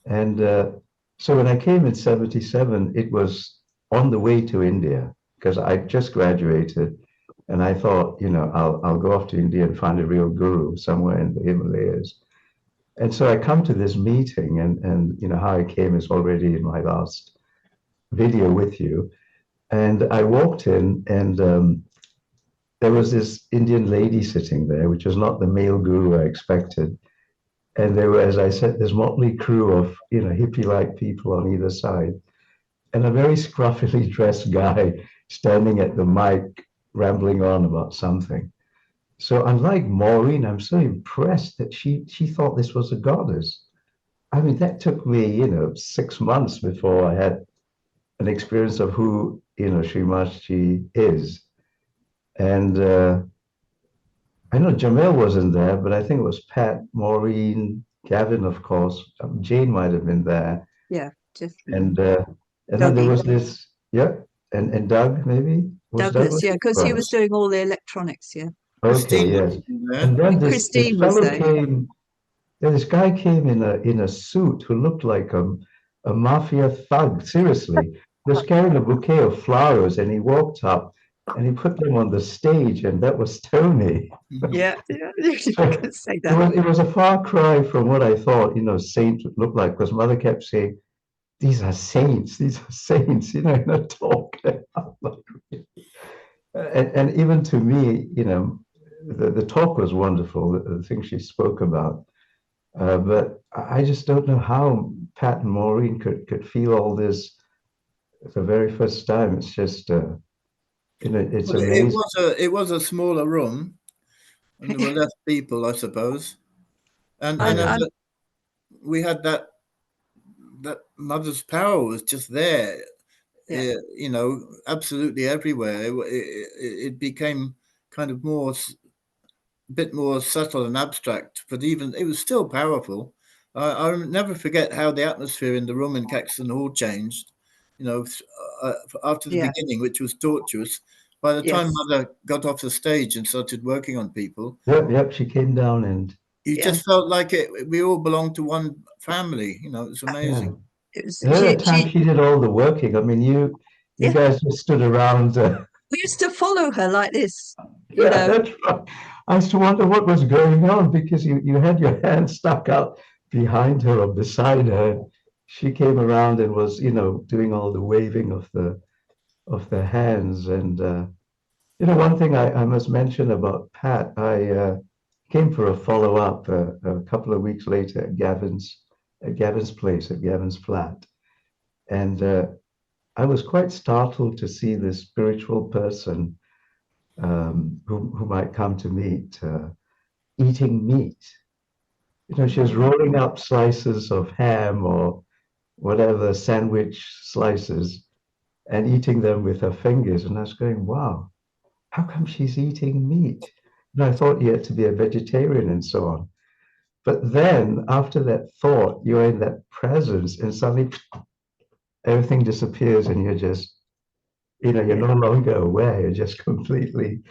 And so when I came in '77, it was on the way to India, because I just graduated, and I thought, you know, I'll go off to India and find a real guru somewhere in the Himalayas. And so I come to this meeting, and you know how I came is already in my last video with you. And I walked in, and there was this Indian lady sitting there, which was not the male guru I expected. And there were, as I said, this motley crew of, you know, hippie-like people on either side, and a very scruffily dressed guy standing at the mic, rambling on about something. So unlike Maureen, I'm so impressed that she thought this was a goddess. I mean, that took me, you know, 6 months before I had an experience of who, you know, Shri Mataji is. And I know Djamel wasn't there, but I think it was Pat, Maureen, Gavin, of course. Jane might have been there. Yeah, definitely. And then there was this, yeah, and Doug, maybe. Douglas, yeah, because he was right. doing all the electronics, yeah. Okay, Christine yes. was in there. And then And this Christine was fellow there, yeah. came. This guy came in a suit who looked like a mafia thug. Seriously, he was carrying a bouquet of flowers, and he walked up and he put them on the stage, and that was Tony. Yeah, yeah, you So can say that. it was a far cry from what I thought, saint would look like, because Mother kept saying, these are saints, in a talk. And even to me, the talk was wonderful, the things she spoke about. But I just don't know how Pat and Maureen could feel all this the very first time. It's just, it's Well, amazing. it was a smaller room, and there were less people, I suppose. And I'm we had that mother's power was just there, Yeah. absolutely everywhere. It became kind of a bit more subtle and abstract, but even it was still powerful. I'll never forget how the atmosphere in the room in Caxton Hall changed. After the Yeah. beginning, which was torturous. By the time Yes. Mother got off the stage and started working on people, Yep, she came down and you Yeah. just felt like we all belonged to one family. It's yeah. amazing. It was At that time she did all the working. I mean, you Yeah. guys just stood around. we used to follow her like this, Yeah, that's right. I used to wonder what was going on, because you had your hand stuck out behind her or beside her. She came around and was, doing all the waving of the hands. And one thing I must mention about Pat, I came for a follow-up a couple of weeks later at Gavin's place, at Gavin's flat. And I was quite startled to see this spiritual person who might come to meet eating meat. She was rolling up slices of ham or whatever, sandwich slices, and eating them with her fingers. And I was going, wow, how come she's eating meat? And I thought you had to be a vegetarian and so on. But then after that thought, you're in that presence, and suddenly everything disappears, and you're just, you're no longer aware. You're just completely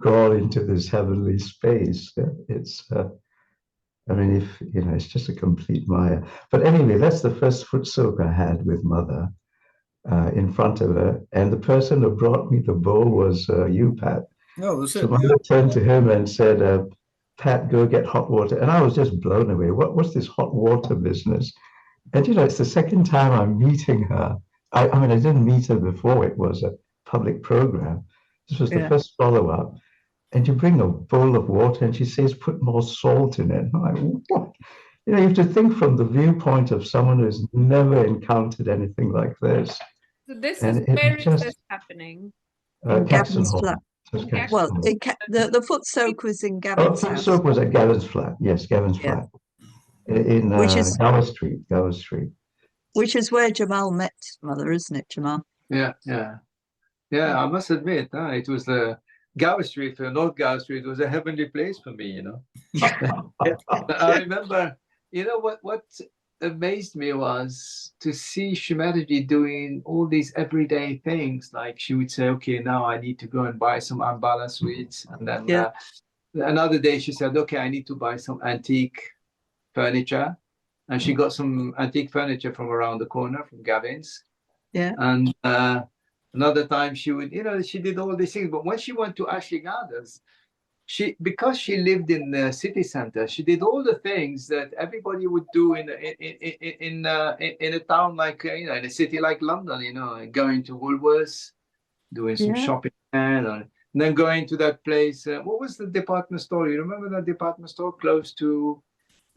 gone into this heavenly space. It's, I mean, it's just a complete Maya. But anyway, that's the first foot soak I had with Mother in front of her. And the person who brought me the bowl was you, Pat. No, was So it? Mother turned to him and said, Pat, go get hot water. And I was just blown away. What's this hot water business? And, it's the second time I'm meeting her. I mean, I didn't meet her before. It was a public program. This was the Yeah. first follow-up. And you bring a bowl of water and she says, put more salt in it. I'm like, what? You have to think from the viewpoint of someone who's never encountered anything like this. So this And is it where was is just this happening? In Caxton Gavin's Hall. flat. It was Caxton Well, Hall. the foot soak was in Oh, Gavin's foot house, soak was at Gavin's flat. Yes, Gavin's Yeah. flat. In Which is- Gower Street. which is where Djamel met Mother, isn't it, Djamel? Yeah. I must admit, it was the Gower Street, North Gower Street, was a heavenly place for me. I remember, what amazed me was to see Shri Mataji doing all these everyday things. Like she would say, okay, now I need to go and buy some Ambala sweets. And then Yeah. another day she said, okay, I need to buy some antique furniture. And she got some antique furniture from around the corner from Gavin's. Yeah. And another time she would, she did all these things. But when she went to Ashley Gardens, because she lived in the city center, she did all the things that everybody would do in a town like, in a city like London, going to Woolworths, doing some Yeah. shopping, and then going to that place. What was the department store? You remember that department store close to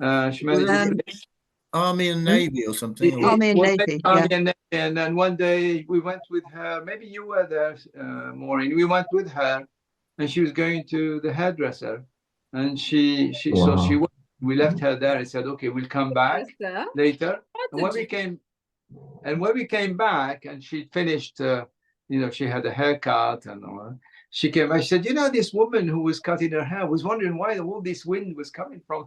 Shri Mataji's place? Army and Navy or something. Army and Navy, Army and Navy. And then one day we went with her. Maybe you were there, Maureen. We went with her, and she was going to the hairdresser, and Wow. we left her there and said, okay, we'll come back Sister, later. what And when we came back, and she finished, she had a haircut and all. She came. I said, this woman who was cutting her hair was wondering why all this wind was coming from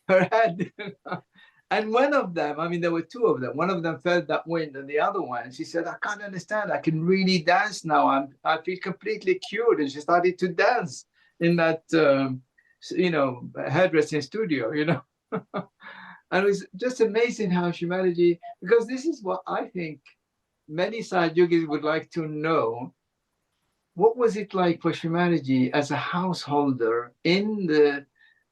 her head. And one of them, I mean, there were two of them. One of them felt that wind, and the other one, she said, I can't understand. I can really dance now. I feel completely cured. And she started to dance in that, hairdressing studio, And it was just amazing how humanity, because this is what I think many Sahaja Yogis would like to know. What was it like for humanity as a householder in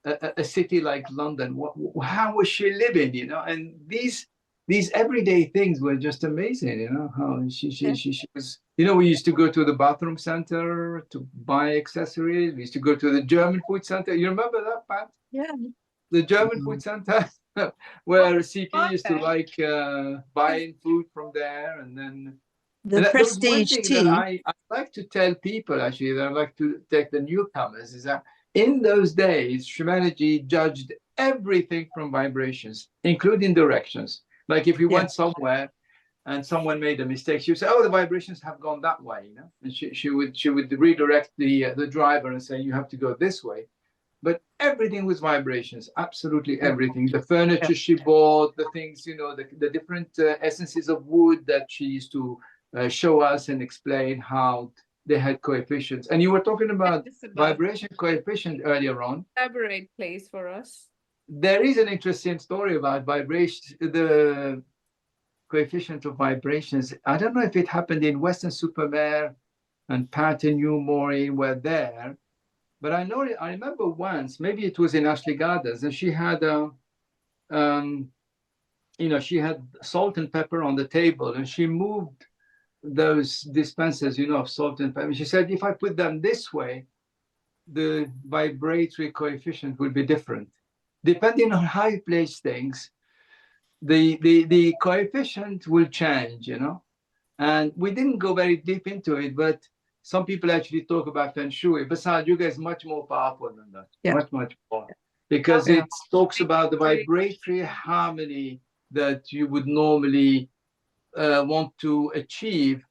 a city like London? How was she living? And these everyday things were just amazing. How she was. We used to go to the bathroom center to buy accessories. We used to go to the German food center. You remember that, Pat? Yeah. The German food center, where CP used to like buying food from there, and then. The And there was one prestige thing tea. that I like to tell people, actually, that I like to take the newcomers, is that in those days, humanity judged everything from vibrations, including directions. Like if you went somewhere and someone made a mistake, she would say, "Oh, the vibrations have gone that way," and she would redirect the driver and say, "You have to go this way." But everything was vibrations, absolutely everything. The furniture she bought, the things, the different essences of wood that she used to show us and explain how they had coefficients. And you were talking about vibration coefficient earlier on. Elaborate, please, for us. There is an interesting story about vibration, the coefficient of vibrations. I don't know if it happened in Western Supermare, and Pat and you, Maureen, were there. But I remember once, maybe it was in Ashley Gardens, and she had she had salt and pepper on the table, and she moved those dispensers, of salt and pepper. She said, if I put them this way, the vibratory coefficient will be different. Depending on how you place things, the coefficient will change, And we didn't go very deep into it, but some people actually talk about Feng Shui. But Sahaja Yoga is much more powerful than that. Much, much more. Because it talks about the vibratory harmony that you would normally want to achieve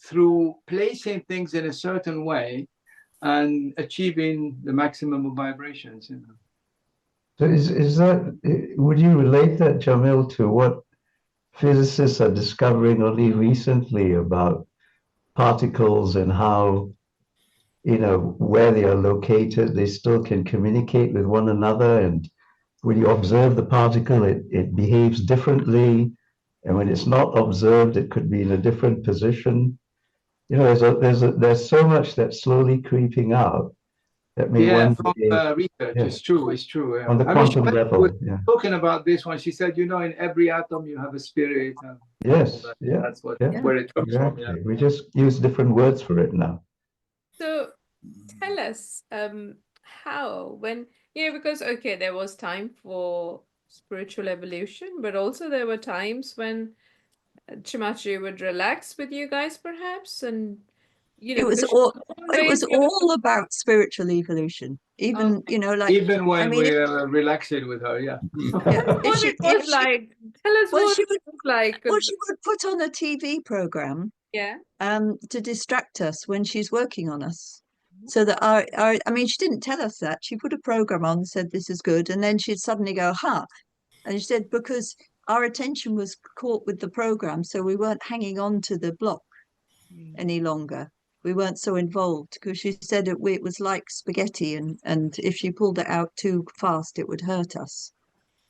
through placing things in a certain way and achieving the maximum of vibrations. So is that, would you relate that, Djamel, to what physicists are discovering only recently about particles and how, where they are located, they still can communicate with one another? And when you observe the particle, it behaves differently. And when it's not observed, it could be in a different position. There's so much that's slowly creeping out that may one from research, it's true. On the quantum level, talking about this one, she said, in every atom you have a spirit. Yes, that's where it comes from. Yeah. We just use different words for it now. So tell us how, because there was time for spiritual evolution, but also there were times when Chimachi would relax with you guys, perhaps, and it was all about spiritual evolution. Even even when we relaxed with her, What it was like? Tell us what it was like. Well, she would put on a TV program, to distract us when she's working on us. So that she didn't tell us that. She put a program on, said this is good, and then she'd suddenly go, "Ha!" And she said, because our attention was caught with the program, so we weren't hanging on to the block any longer. We weren't so involved, because she said it was like spaghetti, and if she pulled it out too fast, it would hurt us.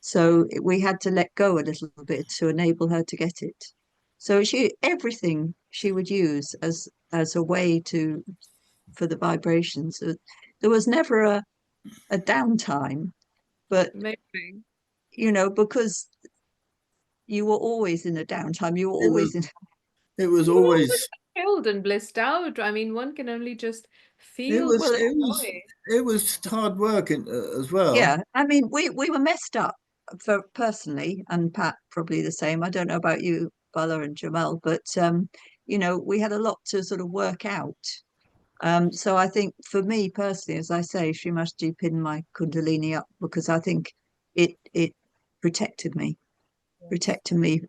So we had to let go a little bit to enable her to get it. So everything she would use as a way for the vibrations. There was never a downtime, but because you were always in a downtime. You were always in. It was always chilled and blissed out. I mean, one can only just feel. It was hard work as well. Yeah, I mean, we were messed up personally, and Pat probably the same. I don't know about you, Bala and Djamel, but we had a lot to sort of work out. So I think for me personally, as I say, Shri Mataji pinned my Kundalini up because I think it protected me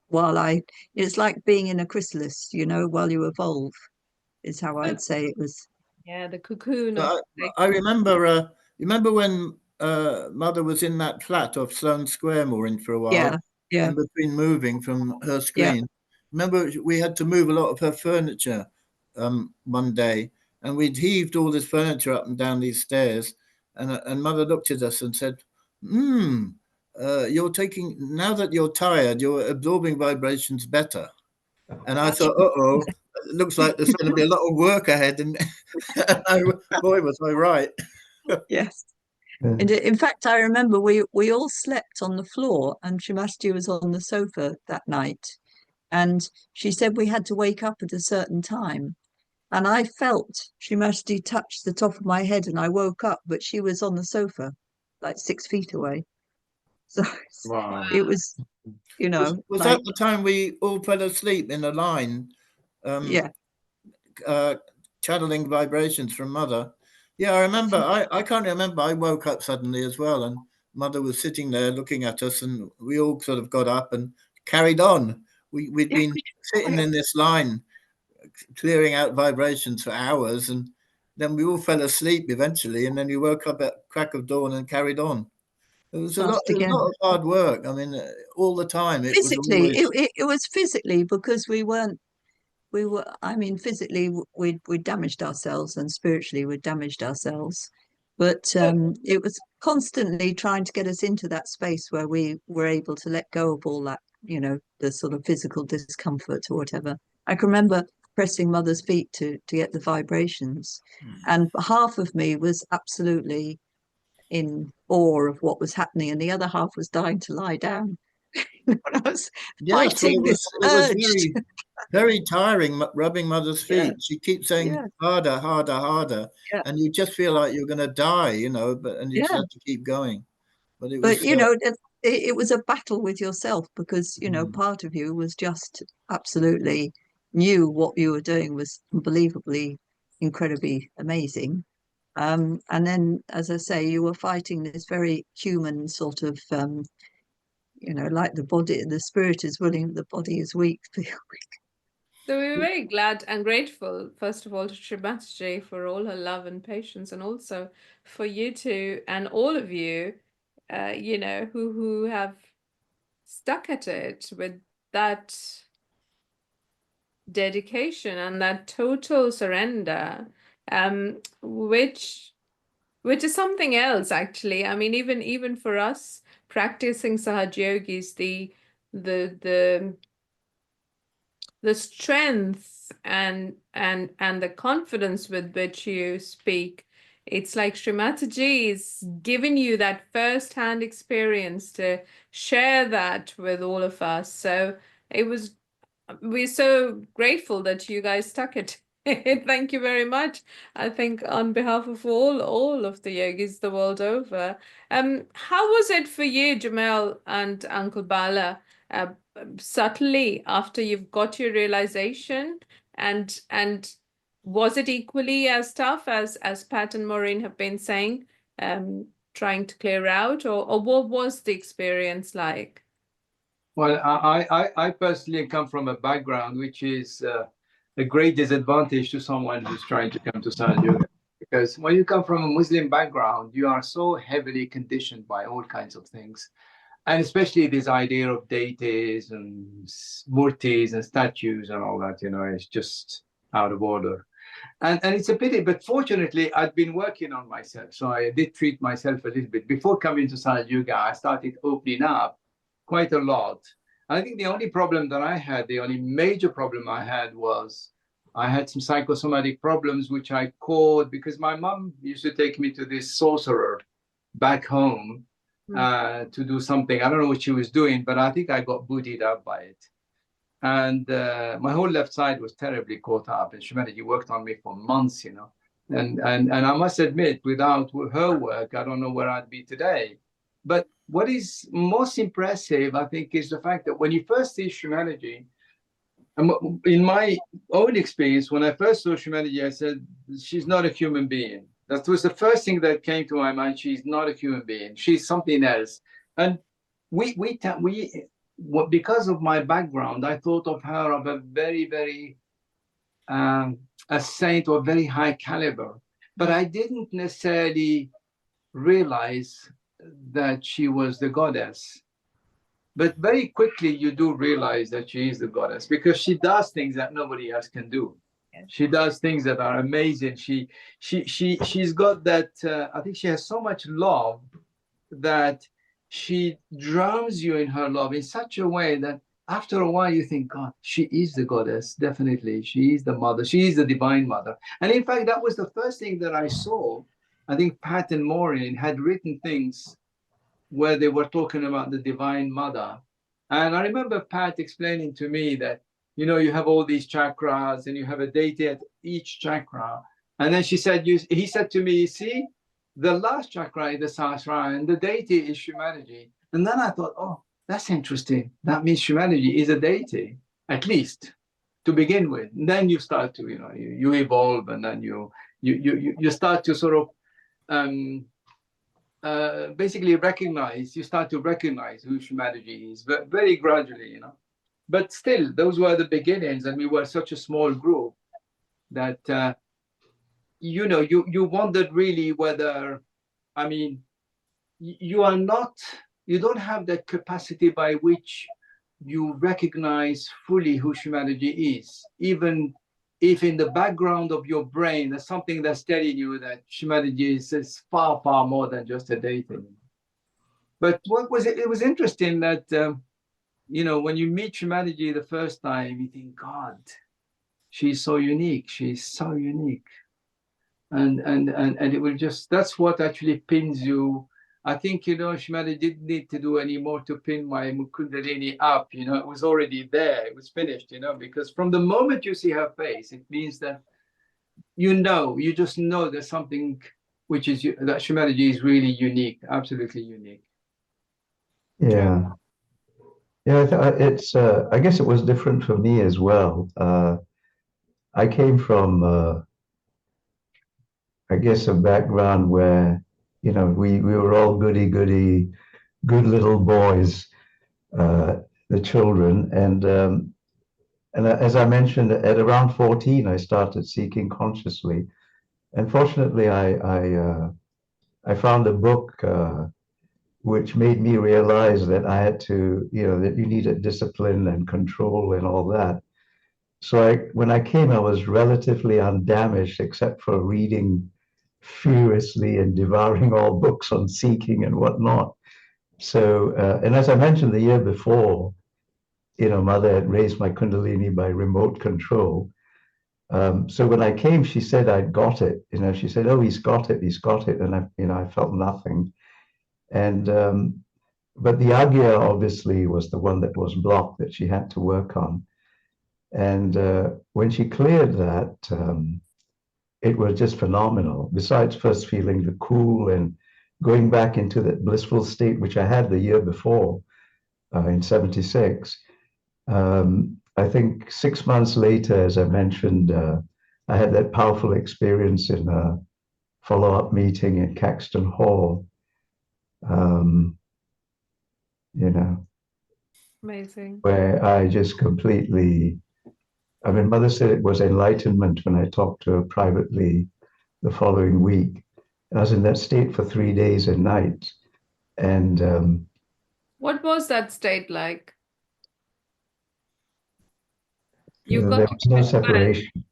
while it's like being in a chrysalis, while you evolve, is how I'd say it was. Yeah, the cocoon. I remember when Mother was in that flat off Sloane Square, Maureen, for a while. Yeah, yeah, And between moving from her screen, remember we had to move a lot of her furniture one day, and we'd heaved all this furniture up and down these stairs, and Mother looked at us and said, you're taking, now that you're tired, you're absorbing vibrations better. And I thought, uh-oh, it looks like there's going to be a lot of work ahead. And boy, was I right. yes. And in fact, I remember we all slept on the floor, and Shri Mataji was on the sofa that night. And she said we had to wake up at a certain time. And I felt Shri Mataji touch the top of my head, and I woke up, but she was on the sofa, like 6 feet away. So Wow. it was, you know, Was like, that the time we all fell asleep in a line? yeah, Channeling vibrations from Mother. Yeah, I remember. I can't remember. I woke up suddenly as well, and Mother was sitting there looking at us, and we all sort of got up and carried on. We'd been sitting in this line, clearing out vibrations for hours, and then we all fell asleep eventually, and then we woke up at crack of dawn and carried on. It was a lot of hard work. I mean, all the time. It physically, was always... it was physically, because we were, I mean, physically we damaged ourselves, and spiritually we damaged ourselves. But it was constantly trying to get us into that space where we were able to let go of all that, you know, the sort of physical discomfort or whatever. I can remember pressing Mother's feet to get the vibrations. And half of me was absolutely in awe of what was happening, and the other half was dying to lie down. I was fighting this urge. It was very tiring rubbing Mother's feet. She keeps saying harder, harder, harder, and you just feel like you're going to die, you know. And you just have to keep going. But it was, you know, it was a battle with yourself, because you know, part of you was just absolutely knew what you were doing was unbelievably, incredibly amazing. And then, as I say, you were fighting this very human sort of, you know, like the spirit is willing, the body is weak. So we were very glad and grateful, first of all, to Shri Mataji for all her love and patience, and also for you two and all of you, you know, who have stuck at it with that dedication and that total surrender, which is something else, actually. I mean, even for us practicing Sahaja Yogis, the strength and the confidence with which you speak, it's like Shri Mataji is giving you that first-hand experience to share that with all of us. So we're so grateful that you guys stuck it. Thank you very much. I think on behalf of all of the yogis the world over. How was it for you, Djamel and Uncle Bala? Subtly after you've got your realization, and was it equally as tough as Pat and Maureen have been saying, trying to clear out, or what was the experience like? Well, I personally come from a background which is a great disadvantage to someone who's trying to come to Sahaja Yoga, because when you come from a Muslim background, you are so heavily conditioned by all kinds of things. And especially this idea of deities and murtis and statues and all that, you know, is just out of order. And it's a pity, but fortunately, I'd been working on myself. So I did treat myself a little bit. Before coming to Sahaja Yoga, I started opening up quite a lot. I think the only problem that I had, the only major problem I had was I had some psychosomatic problems, which I caught because my mom used to take me to this sorcerer back home. To do something. I don't know what she was doing, but I think I got booted up by it. And my whole left side was terribly caught up. And Shri Mataji worked on me for months, you know. And I must admit, without her work, I don't know where I'd be today. But what is most impressive, I think, is the fact that when you first see Shri Mataji, in my own experience, when I first saw Shri Mataji, I said, she's not a human being. That was the first thing that came to my mind. She's not a human being. She's something else. And because of my background, I thought of her of a very, very, a saint of very high caliber. But I didn't necessarily realize that she was the goddess. But very quickly you do realize that she is the goddess, because she does things that nobody else can do. She does things that are amazing. She's got that. I think she has so much love that she drowns you in her love in such a way that after a while you think, God, she is the goddess. Definitely, she is the mother. She is the divine mother. And in fact, that was the first thing that I saw. I think Pat and Maureen had written things where they were talking about the divine mother. And I remember Pat explaining to me that, you know, you have all these chakras and you have a deity at each chakra. And then he said to me, you see, the last chakra is the sahaj and the deity is Shri Mataji. And then I thought, oh, that's interesting. That means Shri Mataji is a deity, at least to begin with. And then you start to, you know, you evolve, and then you start to sort of basically you start to recognize who Shri Mataji is, but very gradually, you know. But still, those were the beginnings, and we were such a small group that, you know, you wondered really whether, I mean, you don't have that capacity by which you recognize fully who Shri Mataji is, even if in the background of your brain there's something that's telling you that Shri Mataji is far, far more than just a deity. But what was it? It was interesting that, you know, when you meet Shri Mataji the first time, you think, God, she's so unique. She's so unique. And it will just, that's what actually pins you. I think, you know, Shri Mataji didn't need to do any more to pin my Kundalini up. You know, it was already there. It was finished, you know, because from the moment you see her face, it means that, you just know there's something which is, that Shri Mataji is really unique, absolutely unique. Yeah. Yeah, it's. I guess it was different for me as well. I came from, I guess, a background where, you know, we were all goody, good little boys, the children, and as I mentioned, at around 14, I started seeking consciously, and fortunately, I found a book. Which made me realize that I had to, you know, that you needed discipline and control and all that. So when I came, I was relatively undamaged, except for reading furiously and devouring all books on seeking and whatnot. So, and as I mentioned the year before, you know, Mother had raised my Kundalini by remote control. So when I came, she said I'd got it. You know, she said, "Oh, he's got it, and I felt nothing." And but the agya obviously was the one that was blocked that she had to work on. And when she cleared that, it was just phenomenal. Besides first feeling the cool and going back into that blissful state, which I had the year before in 76, I think 6 months later, as I mentioned, I had that powerful experience in a follow-up meeting in Caxton Hall. You know, Amazing. where I just completely, I mean, Mother said it was enlightenment when I talked to her privately the following week. I was in that state for 3 days and nights. And What was that state like? You there got was no separation.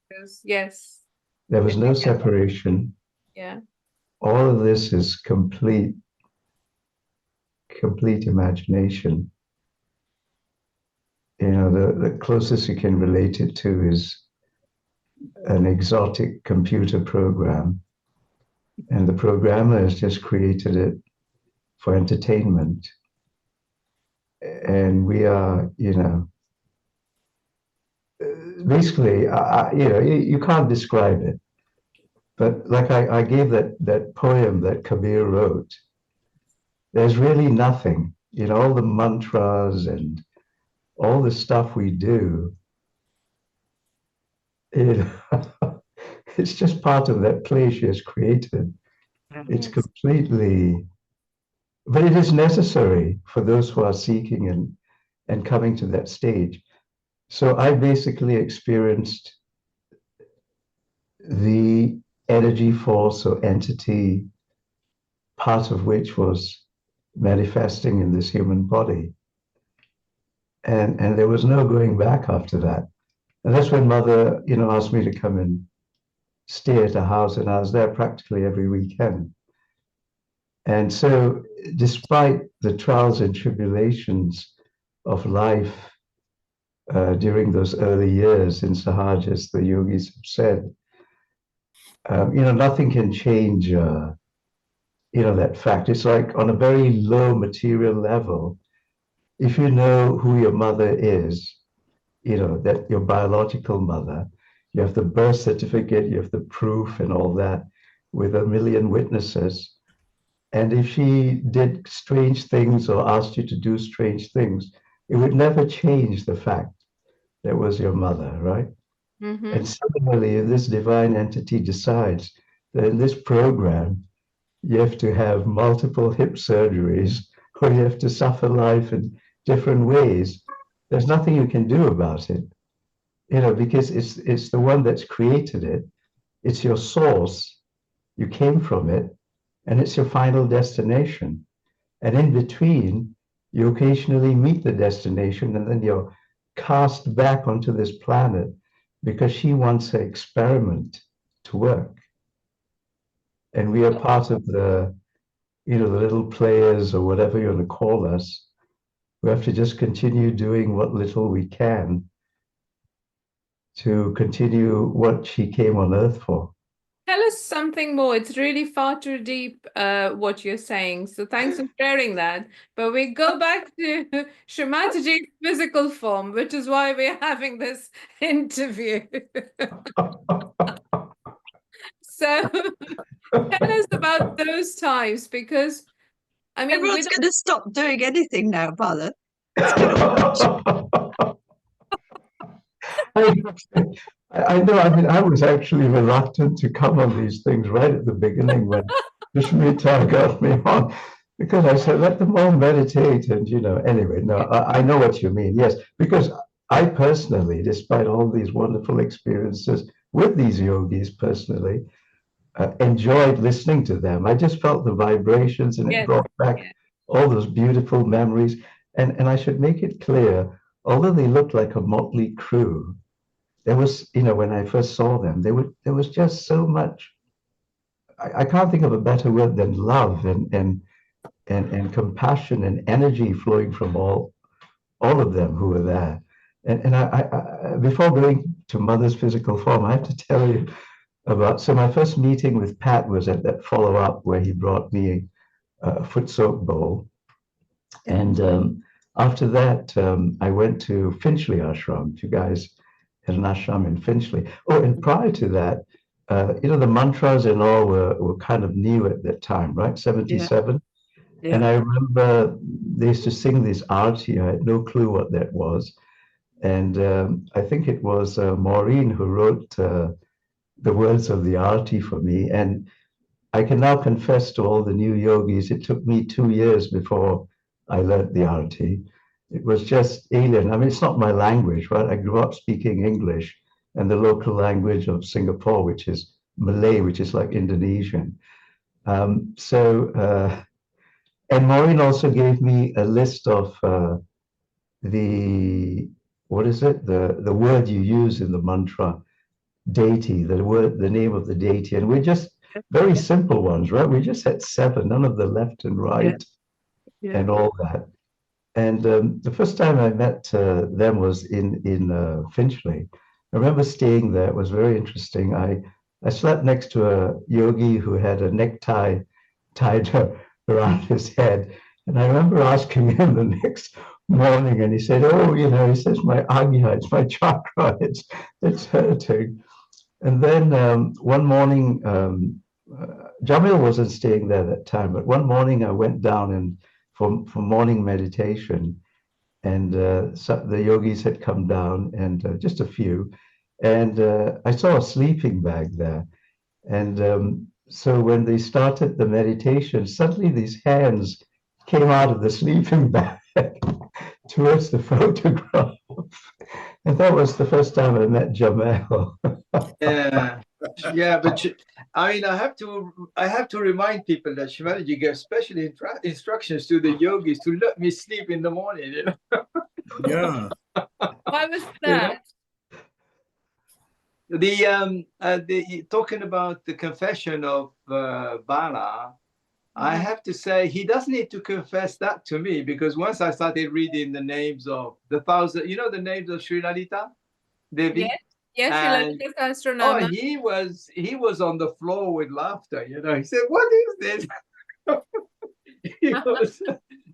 yes. There was no separation. Yeah. All of this is complete imagination. You know, the closest you can relate it to is an exotic computer program. And the programmer has just created it for entertainment. And we are, you know, basically, you know, you can't describe it. But like I gave that poem that Kabir wrote, there's really nothing, you know, all the mantras and all the stuff we do, it's just part of that play she has created. It's completely, but it is necessary for those who are seeking and coming to that stage. So I basically experienced the energy force or entity part of which was manifesting in this human body. And there was no going back after that. And that's when Mother, asked me to come and stay at her house, and I was there practically every weekend. And so, despite the trials and tribulations of life during those early years in Sahaj, as the yogis have said, nothing can change, that fact. It's like on a very low material level, if you know who your mother is, that your biological mother, you have the birth certificate, you have the proof and all that with a million witnesses. And if she did strange things or asked you to do strange things, it would never change the fact that was your mother, right? Mm-hmm. And similarly, if this divine entity decides that in this program, you have to have multiple hip surgeries or you have to suffer life in different ways, there's nothing you can do about it, because it's the one that's created it. It's your source. You came from it, and it's your final destination. And in between, you occasionally meet the destination, and then you're cast back onto this planet because she wants an experiment to work. And we are part of the little players or whatever you want to call us. We have to just continue doing what little we can to continue what she came on earth for. Tell us something more. It's really far too deep, what you're saying. So thanks for sharing that. But we go back to Shri Mataji's physical form, which is why we're having this interview. So tell us about those times, because I mean, Everyone's going to stop doing anything now, Mother. It's going to I know. I mean, I was actually reluctant to come on these things right at the beginning when Shmita got me on, because I said, let them all meditate. And, anyway, no, I know what you mean. Yes, because I personally, despite all these wonderful experiences with these yogis personally, enjoyed listening to them. I just felt the vibrations, and it brought back all those beautiful memories. And I should make it clear, although they looked like a motley crew, there was, when I first saw them, there was just so much. I can't think of a better word than love and compassion and energy flowing from all of them who were there. And I before going to Mother's physical form, I have to tell you about. So my first meeting with Pat was at that follow-up where he brought me a foot soak bowl, and after that I went to Finchley Ashram. You guys had an ashram in Finchley. Oh, and prior to that, the mantras and all were kind of new at that time, right? 77. Yeah. And I remember they used to sing this arti. I had no clue what that was. And I think it was Maureen who wrote the words of the arti for me. And I can now confess to all the new yogis, it took me 2 years before I learned the arti. It was just alien. I mean, it's not my language, right? I grew up speaking English and the local language of Singapore, which is Malay, which is like Indonesian. And Maureen also gave me a list of the word you use in the mantra, deity, the name of the deity. And we're just very simple ones, right? We just had 7, none of the left and right and all that. And the first time I met them was in Finchley. I remember staying there. It was very interesting. I slept next to a yogi who had a necktie tied around his head. And I remember asking him the next morning, and he said, "Oh, he says my agya, it's my chakra, it's hurting." And then one morning, Djamel wasn't staying there that time, but one morning I went down and for morning meditation, and so the yogis had come down, and just a few, and I saw a sleeping bag there, and so when they started the meditation, suddenly these hands came out of the sleeping bag towards the photograph, and that was the first time I met Djamel. Yeah, but I mean, I have to remind people that Shri Mataji gave special instructions to the yogis to let me sleep in the morning. You know? Yeah. Why was You know? that? The talking about the confession of Bala, I have to say he doesn't need to confess that to me, because once I started reading the names of the thousand, you know, the names of Sri Lalita Devi. Yes, yes, Sri And Lalita oh, Sahasranama. he was on the floor with laughter. You know, he said, "What is this?" He was,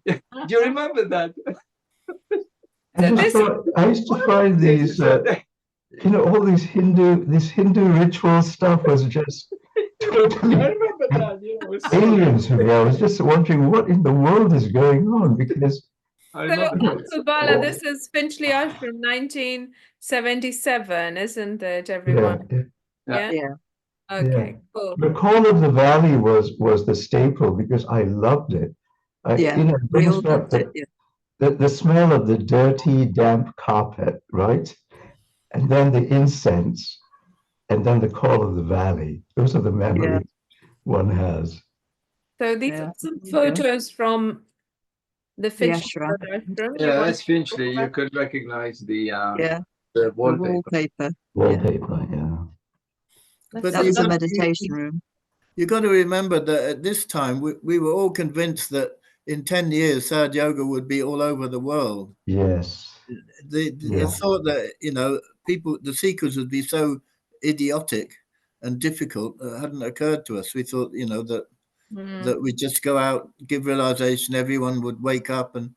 do you remember that? I used to What find is these, this? you know, all these this Hindu ritual stuff was just totally I remember that. You know, it was so alien good. to me. I was just wondering what in the world is going on, because I So, remember that. Uncle Bala, this is Finchley Ashram, 1977, isn't it, yeah, everyone? Yeah. Yeah? Yeah. Okay, cool. the Call of the Valley was the staple because I loved it. Yeah, You know, it we brings all back loved it. Yeah. the smell of the dirty, damp carpet, right? And then the incense, and then the Call of the Valley. Those are the memories one has. So these Yeah. are some Yeah. photos from the Finchley ashram. Ashram. Yeah, You want that's to Finchley. go You back? could recognize the Yeah. The wallpaper. wallpaper. Wallpaper, yeah. But That you was a got, meditation room. you got to remember that at this time we were all convinced that in 10 years Sahaja Yoga would be all over the world. Yes. The Yeah. thought that, you know, the seekers would be so idiotic and difficult hadn't occurred to us. We thought, you know, that we'd just go out, give realization, everyone would wake up, and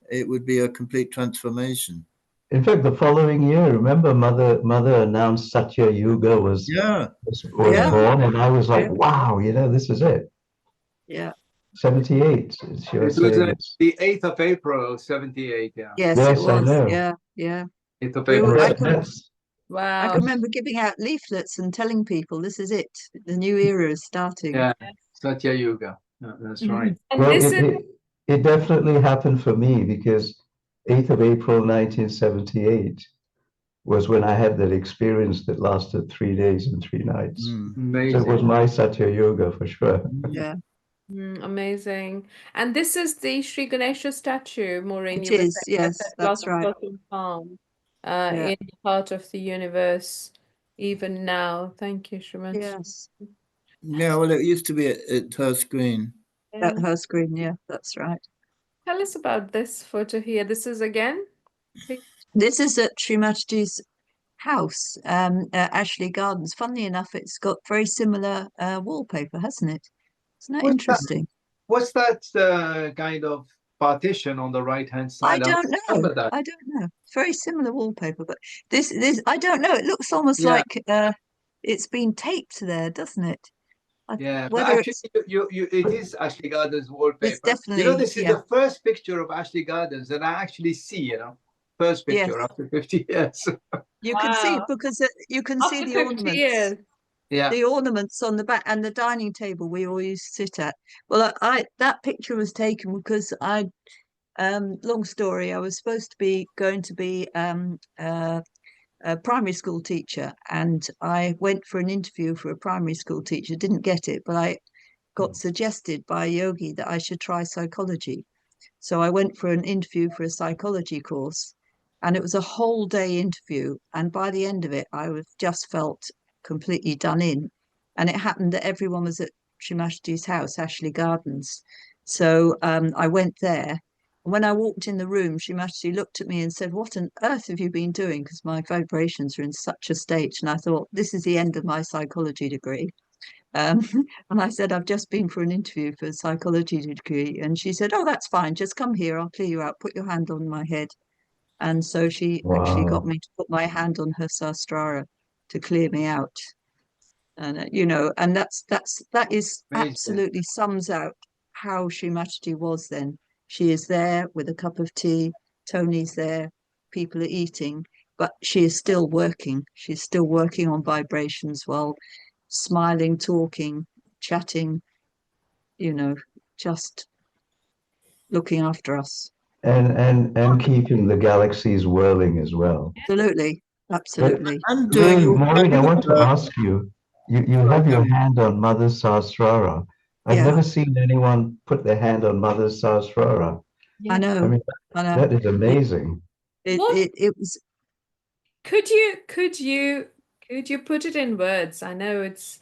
it would be a complete transformation. In fact, the following year, remember, Mother announced Satya Yuga was Yeah. Yeah. born, and I was like, Yeah. wow, you know, this is it. Yeah. 78. She was It was saying it's, the 8th of April, 78. Yeah, Yes, Yes, it I was. know. Yeah. Yeah. 8th of We were, April. that's I Wow. can remember giving out leaflets and telling people this is it. The new era is starting. Yeah, Satya Yuga. Yeah, that's right. And well, this is it definitely happened for me, because 8th of April 1978 was when I had that experience that lasted 3 days and 3 nights. So it Amazing. was my Satya Yoga for sure. Yeah. amazing. And this is the Sri Ganesha statue, Maureen. It You were is, saying yes, that that's lots of right. floating palm Yeah. in the heart of the universe, even now. Thank you, Shri Mataji. Yes. Yeah, well, it used to be at her screen. At her screen, yeah, that's right. Tell us about this photo here. This is again. This is at Shri Mataji's house, Ashley Gardens. Funnily enough, it's got very similar wallpaper, hasn't it? Isn't that What's that? interesting? What's that kind of partition on the right-hand I side? don't know. remember that. I don't know. It's very similar wallpaper, but this I don't know. It looks almost Yeah. like it's been taped there, doesn't it? Yeah, but Whether actually, it is Ashley Gardens wallpaper. it's definitely, You know, this is yeah. the first picture of Ashley Gardens that I actually see. You know, first picture Yes. after 50 years. You can see it Wow. because you can see After the 50 ornaments. years. Yeah. The ornaments on the back and the dining table we all used to sit at. Well, I that picture was taken because long story, I was supposed to be going to be a primary school teacher, and I went for an interview for a primary school teacher, didn't get it, but I got suggested by a yogi that I should try psychology. So I went for an interview for a psychology course, and it was a whole day interview. And by the end of it, I just felt completely done in. And it happened that everyone was at Shri Mataji's house, Ashley Gardens. So I went there. And when I walked in the room, Shri Mataji looked at me and said, "What on earth have you been doing?" Because my vibrations were in such a state. And I thought, this is the end of my psychology degree. And I said, "I've just been for an interview for a psychology degree." And she said, "Oh, that's fine. Just come here. I'll clear you out. Put your hand on my head." And so she actually got Wow. me to put my hand on her sastrara to clear me out. And, you know, and that is Amazing. absolutely sums out how Shri Mataji was then. She is there with a cup of tea. Tony's there. People are eating. But she is still working. She's still working on vibrations while smiling, talking, chatting, you know, just looking after us. And keeping the galaxies whirling as well. Absolutely. Absolutely. And doing all Maureen, I kinds want to of, ask you, you have your hand on Mother's Sahasrara. I've Yeah. never seen anyone put their hand on Mother's Sahasrara. I know. I mean, I know. that is amazing. What? It was. Could you put it in words? I know it's.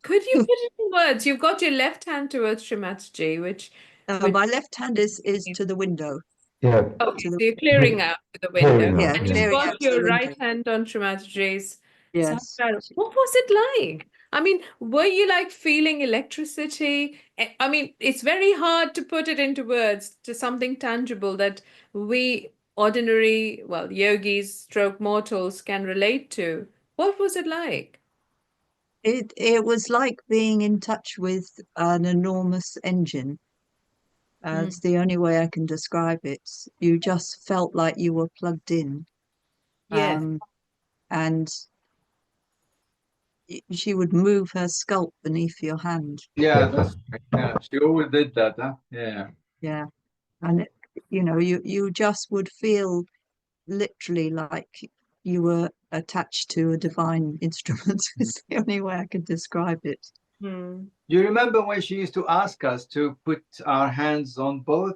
Could you put it in words? You've got your left hand towards Shri Mataji, which My left hand is to the window. Yeah, okay, To so the, you're clearing out to the window, clearing yeah, out. and Yeah. you've clearing out got to the your window. right hand on Shri Mataji's. Yes. What was it like? I mean, were you like feeling electricity? I mean, it's very hard to put it into words to something tangible that we ordinary, well, yogis, stroke mortals can relate to. What was it like? It was like being in touch with an enormous engine. It's the only way I can describe it. You just felt like you were plugged in. Yes. And she would move her sculpt beneath your hand. Yeah, that's right. Yeah, she always did that, huh? Yeah. Yeah. And you just would feel literally like you were attached to a divine instrument. It's the only way I could describe it. Hmm. You remember when she used to ask us to put our hands on both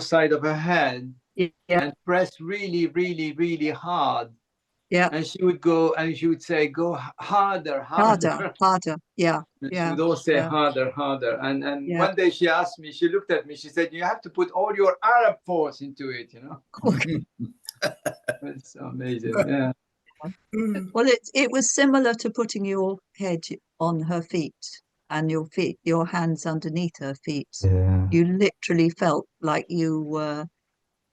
sides of her head Yeah. and press really, really, really hard? Yeah. And she would go and she would say, "Go harder, harder." Harder. Yeah. And she Yeah. would always say, Yeah. "Harder, harder." And Yeah. one day she asked me, she looked at me, she said, "You have to put all your Arab force into it, you know." It's amazing. Yeah. Well, it was similar to putting your head on her feet and your hands underneath her feet. Yeah. You literally felt like you were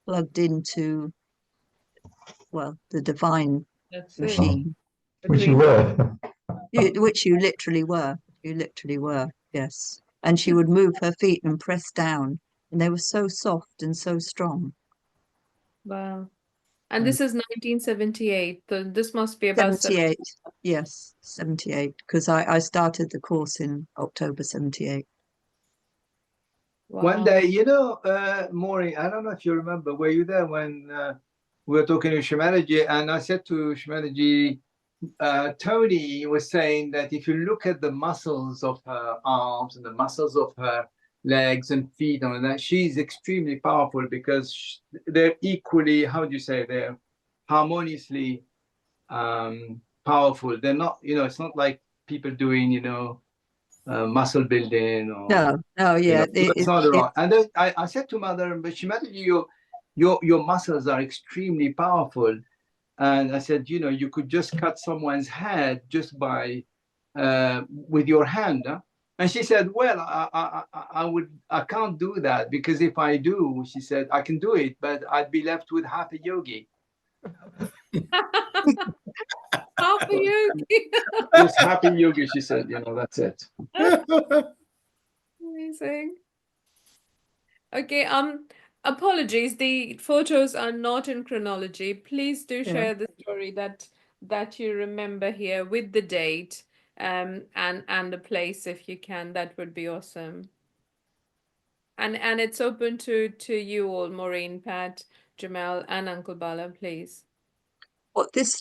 plugged into, well, the divine That's it. machine, Which you were. which you literally were. You literally were, yes. And she would move her feet and press down, and they were so soft and so strong. Wow. And this is 1978. So this must be about 78, yes, 78, because I started the course in October 78. One Wow. day, Maureen, I don't know if you remember, were you there when we were talking to Shri Mataji, and I said to Shri Mataji, Tony was saying that if you look at the muscles of her arms and the muscles of her legs and feet and that, she's extremely powerful because they're equally, how do you say, they're harmoniously powerful. They're not, it's not like people doing, muscle building or Yeah, that's not wrong. And then I said to Mother, but she met your muscles are extremely powerful. And I said, you could just cut someone's head just by with your hand. Huh? And she said, well, I can't do that because if I do, she said, I can do it, but I'd be left with half a yogi. Half a yogi. Just happy yogi, she said, that's it. Amazing. Okay, apologies, the photos are not in chronology. Please do share the story that you remember here with the date and the place if you can. That would be awesome. And it's open to you all, Maureen, Pat, Djamel, and Uncle Bala, please. What, this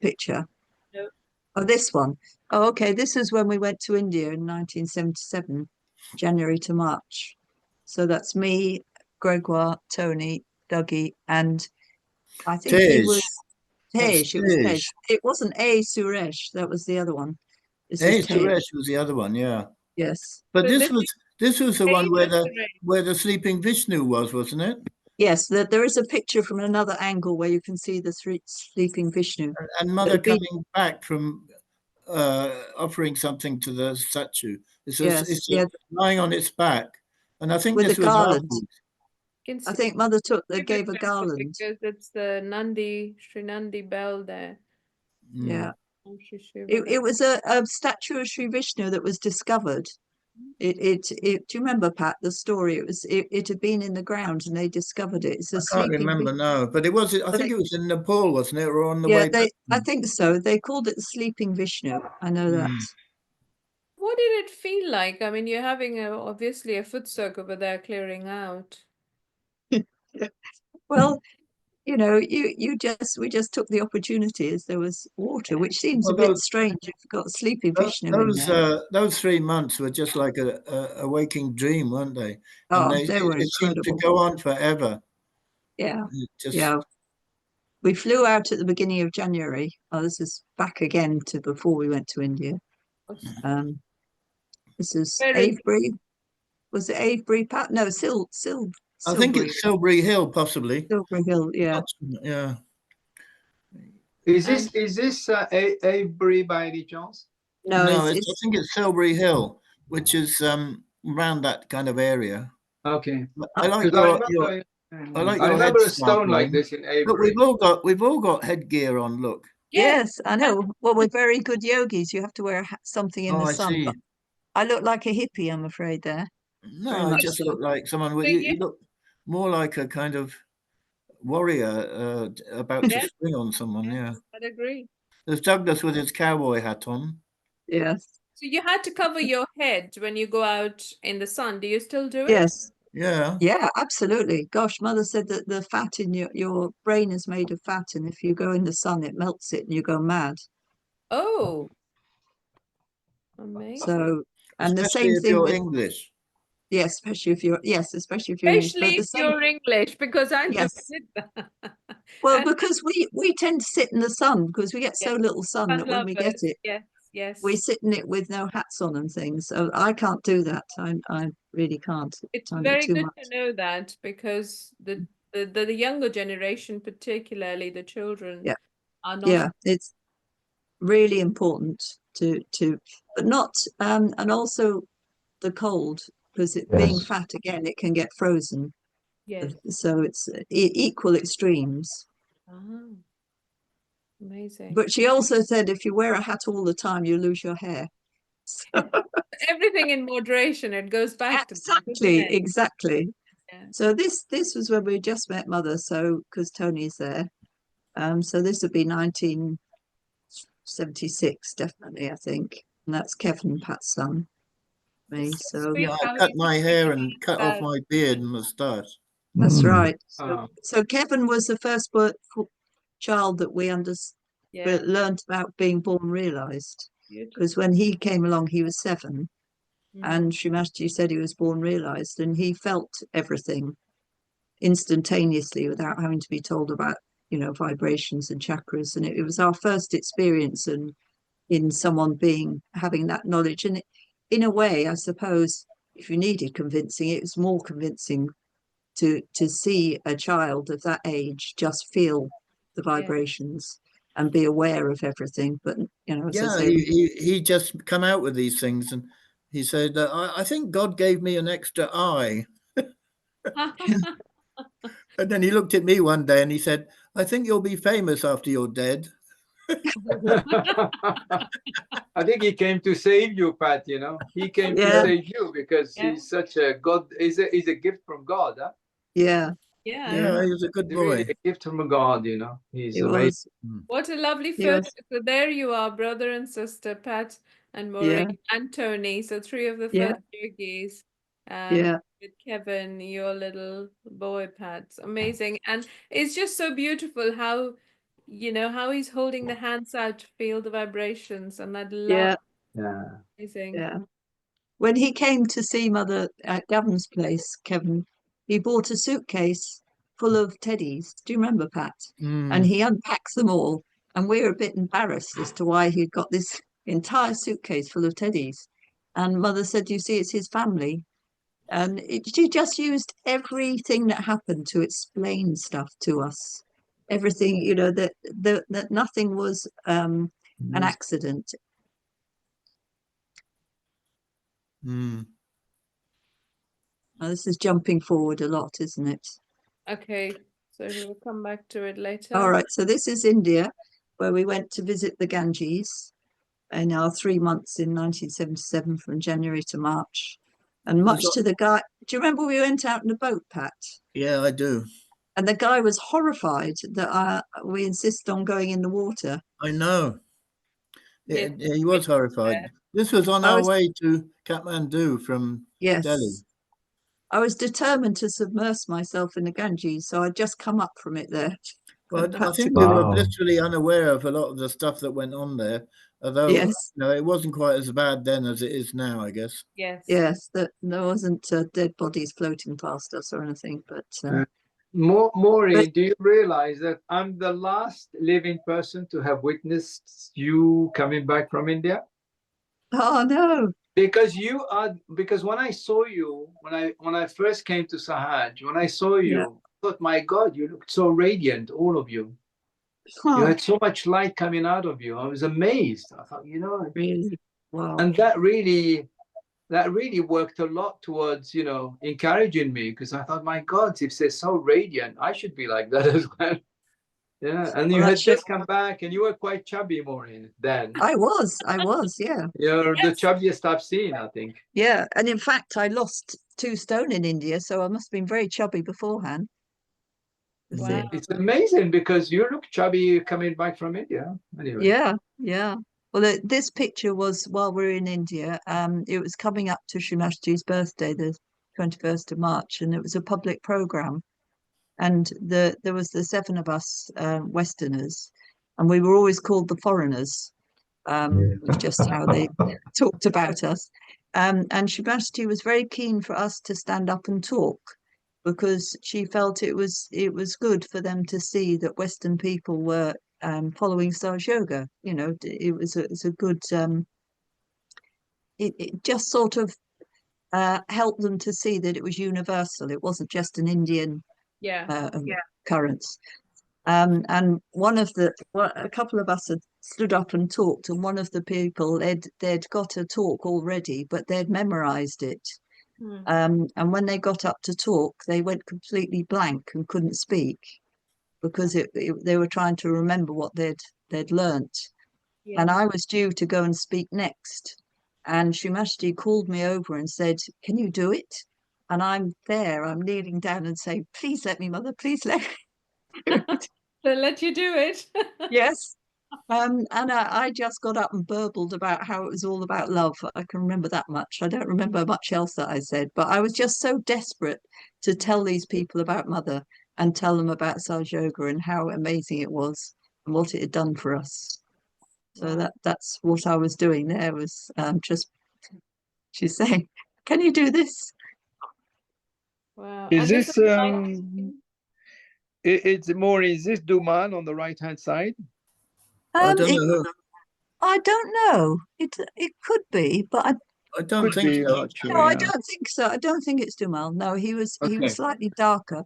picture? No. Oh, this one. Oh, okay. This is when we went to India in 1977, January to March. So that's me, Gregoire, Tony, Dougie, and I think he was Tej. It was Tej. It wasn't A. Suresh. That was the other one. This A. was Tej. Suresh was the other one, yeah. Yes. But So this was the Tej one was Suresh. where the sleeping Vishnu was, wasn't it? Yes, there is a picture from another angle where you can see the sleeping Vishnu. And Mother coming back from offering something to the statue. It's lying on its back. And I think with this a was garland. afterwards. I think Mother gave a garland. Because it's the Sri Nandi bell there. Yeah. Oh, It was a statue of Sri Vishnu that was discovered. Do you remember, Pat, the story? It had been in the ground and they discovered it. It's a I can't remember now, but it was. I think it was in Nepal, wasn't it, or on the way back? I think so. They called it the sleeping Vishnu. I know that. What did it feel like? I mean, you're having obviously a foot soak over there clearing out. Well, you know, we just took the opportunity as there was water, which seems a Well, bit strange if you've got sleeping fish in there. Those 3 months were just like a waking dream, weren't they? And Oh, they were it seemed to incredible. go on forever. Yeah, It just, yeah. We flew out at the beginning of January. Oh, this is back again to before we went to India. This is Avebury. Was it Avebury, Pat? No, I think Silbury. it's Silbury Hill, possibly. Silbury Hill, yeah. Yeah. Is this Avebury by any chance? No, No, I think it's Silbury Hill, which is around that kind of area. Okay. I like I your remember a headscarf, stone like Maureen. this in But Avebury. we've all got headgear on. Look. yes, I know. Well, we're very good yogis. You have to wear something in Oh, the I sun. see. But I look like a hippie, I'm afraid, there. No, Very I much just so. look like someone. You look more like a kind of warrior about to spring on someone. Yeah. I'd agree. There's Douglas with his cowboy hat on. Yes. So you had to cover your head when you go out in the sun. Do you still do it? Yes. Yeah. Yeah, absolutely. Gosh, Mother said that the fat in your brain is made of fat, and if you go in the sun, it melts it and you go mad. Oh, amazing. So, and the Especially same if thing you're with, English. yes, especially if you're English, Especially but the if same, you're English, because I never yes. did that. Well, And because we tend to sit in the sun because we get so little sun sun that when we get lovers. it, Yes, yes. we sit in it with no hats on and things. So I can't do that. I really can't. It's Find it very too good much. to know that, because the younger generation, particularly the children, Yeah. are not. Yeah, it's really important to but not and also the cold, because it being Yes. fat again, it can get frozen. Yes. So it's equal extremes. Ah, amazing. But she also said if you wear a hat all the time, you lose your hair. So, Everything in moderation. It goes back to that, doesn't it? exactly. Yeah. So this was when we just met Mother. So because Tony's there, so this would be 1976, definitely, I think, and that's Kevin, Pat's son. Me. It's so So sweet Yeah, I how cut you my can hair make and it cut off out. my beard and moustache. that's Mm. right. Ah. So Kevin was the first child that we Yeah, learned about being born realized. beautiful. Because when he came along, he was 7, Mhm. and Shri Mataji said he was born realized, and he felt everything instantaneously without having to be told about, vibrations and chakras. And it was our first experience in someone having that knowledge. And in a way, I suppose, if you needed convincing, it was more convincing to see a child of that age just feel the vibrations and be aware of everything. But as I Yeah, say, he just come out with these things, and he said, I think God gave me an extra eye. And then he looked at me one day and he said, I think you'll be famous after you're dead. I think he came to save you, Pat. He came to Yeah. save you because Yeah. he's such a God. He's a gift from God. Huh? yeah, Yeah. Yeah, he was a good He's really boy. a gift from God. He's it amazing. was. What a lovely He photo. was. So there you are, brother and sister, Pat and Yeah. Maureen and Tony. So 3 of the Yeah. first yogis. Yeah. With Kevin, your little boy, Pat. Amazing. And it's just so beautiful how, how he's holding the hands out to feel the vibrations. And I'd love. Yeah. Amazing. Yeah. When he came to see Mother at Gavin's place, Kevin, he bought a suitcase full of teddies. Do you remember, Pat? And he unpacks them all. And we're a bit embarrassed as to why he'd got this entire suitcase full of teddies. And Mother said, you see, it's his family. And she just used everything that happened to explain stuff to us. Everything, that nothing was an accident. Now, this is jumping forward a lot, isn't it? Okay. So we'll come back to it later. All right. So this is India, where we went to visit the Ganges in our 3 months in 1977 from January to March. And much to the guy, do you remember we went out in a boat, Pat? Yeah, I do. And the guy was horrified that we insisted on going in the water. I know. Yeah. He was horrified. This was on our way to Kathmandu from Delhi. Yes. I was determined to submerge myself in the Ganges, so I'd just come up from it there. Well, and I had to think go. we were Wow. blissfully unaware of a lot of the stuff that went on there, although Yes, you know, it wasn't quite as bad then as it is now, I guess. Yes. yes, that there wasn't dead bodies floating past us or anything, but Maureen, do you realize that I'm the last living person to have witnessed you coming back from India? oh no, Because when I saw you, when I first came to Sahaj, when I saw you, Yeah. I thought, my God, you looked so radiant, all of you. You oh, had so much light coming out of you. I was amazed. I thought, you know, really, wow, and that really worked a lot towards, you know, encouraging me, because I thought, my God, if they're so radiant, I should be like that as well. Yeah, and you well, had just come back, and you were quite chubby, Maureen, then. I was, yeah, You're the Yes. chubbiest I've seen, I think. yeah, and in fact, I lost 2 stone in India, so I must have been very chubby beforehand. Wow. It's amazing because you look chubby coming back from India. Anyway. Yeah, yeah. Well, this picture was while we were in India. It was coming up to Shri Mataji's birthday, the 21st of March, and it was a public program. And there was the 7 of us Westerners, and we were always called the foreigners. Was just how they talked about us. And Shri Mataji was very keen for us to stand up and talk, because she felt it was good for them to see that Western people were following Sahaj Yoga. You know, it's a good. It just sort of helped them to see that it was universal. It wasn't just an Indian Yeah. occurrence. And a couple of us had stood up and talked, and one of the people they'd got a talk already, but they'd memorized it. Hmm. And when they got up to talk, they went completely blank and couldn't speak, because they were trying to remember what they'd learnt. Yeah. And I was due to go and speak next. And Shri Mataji called me over and said, "Can you do it?" And I'm kneeling down and saying, "Please let me, Mother, please let me." They'll let you do it. Yes. And I just got up and burbled about how it was all about love. I can remember that much. I don't remember much else that I said, but I was just so desperate to tell these people about Mother and tell them about Sahaj Yoga and how amazing it was and what it had done for us. So Wow. that's what I was doing there, was just, she's saying, "Can you do this?" Wow. Is And this this is it's Maureen, is this Duman on the right hand side? I don't It, know. I don't know. It could be, but I don't Could think be, so. I'm not sure. no, I Yeah. don't think so. I don't think it's Djamel. No, he was Okay. slightly darker.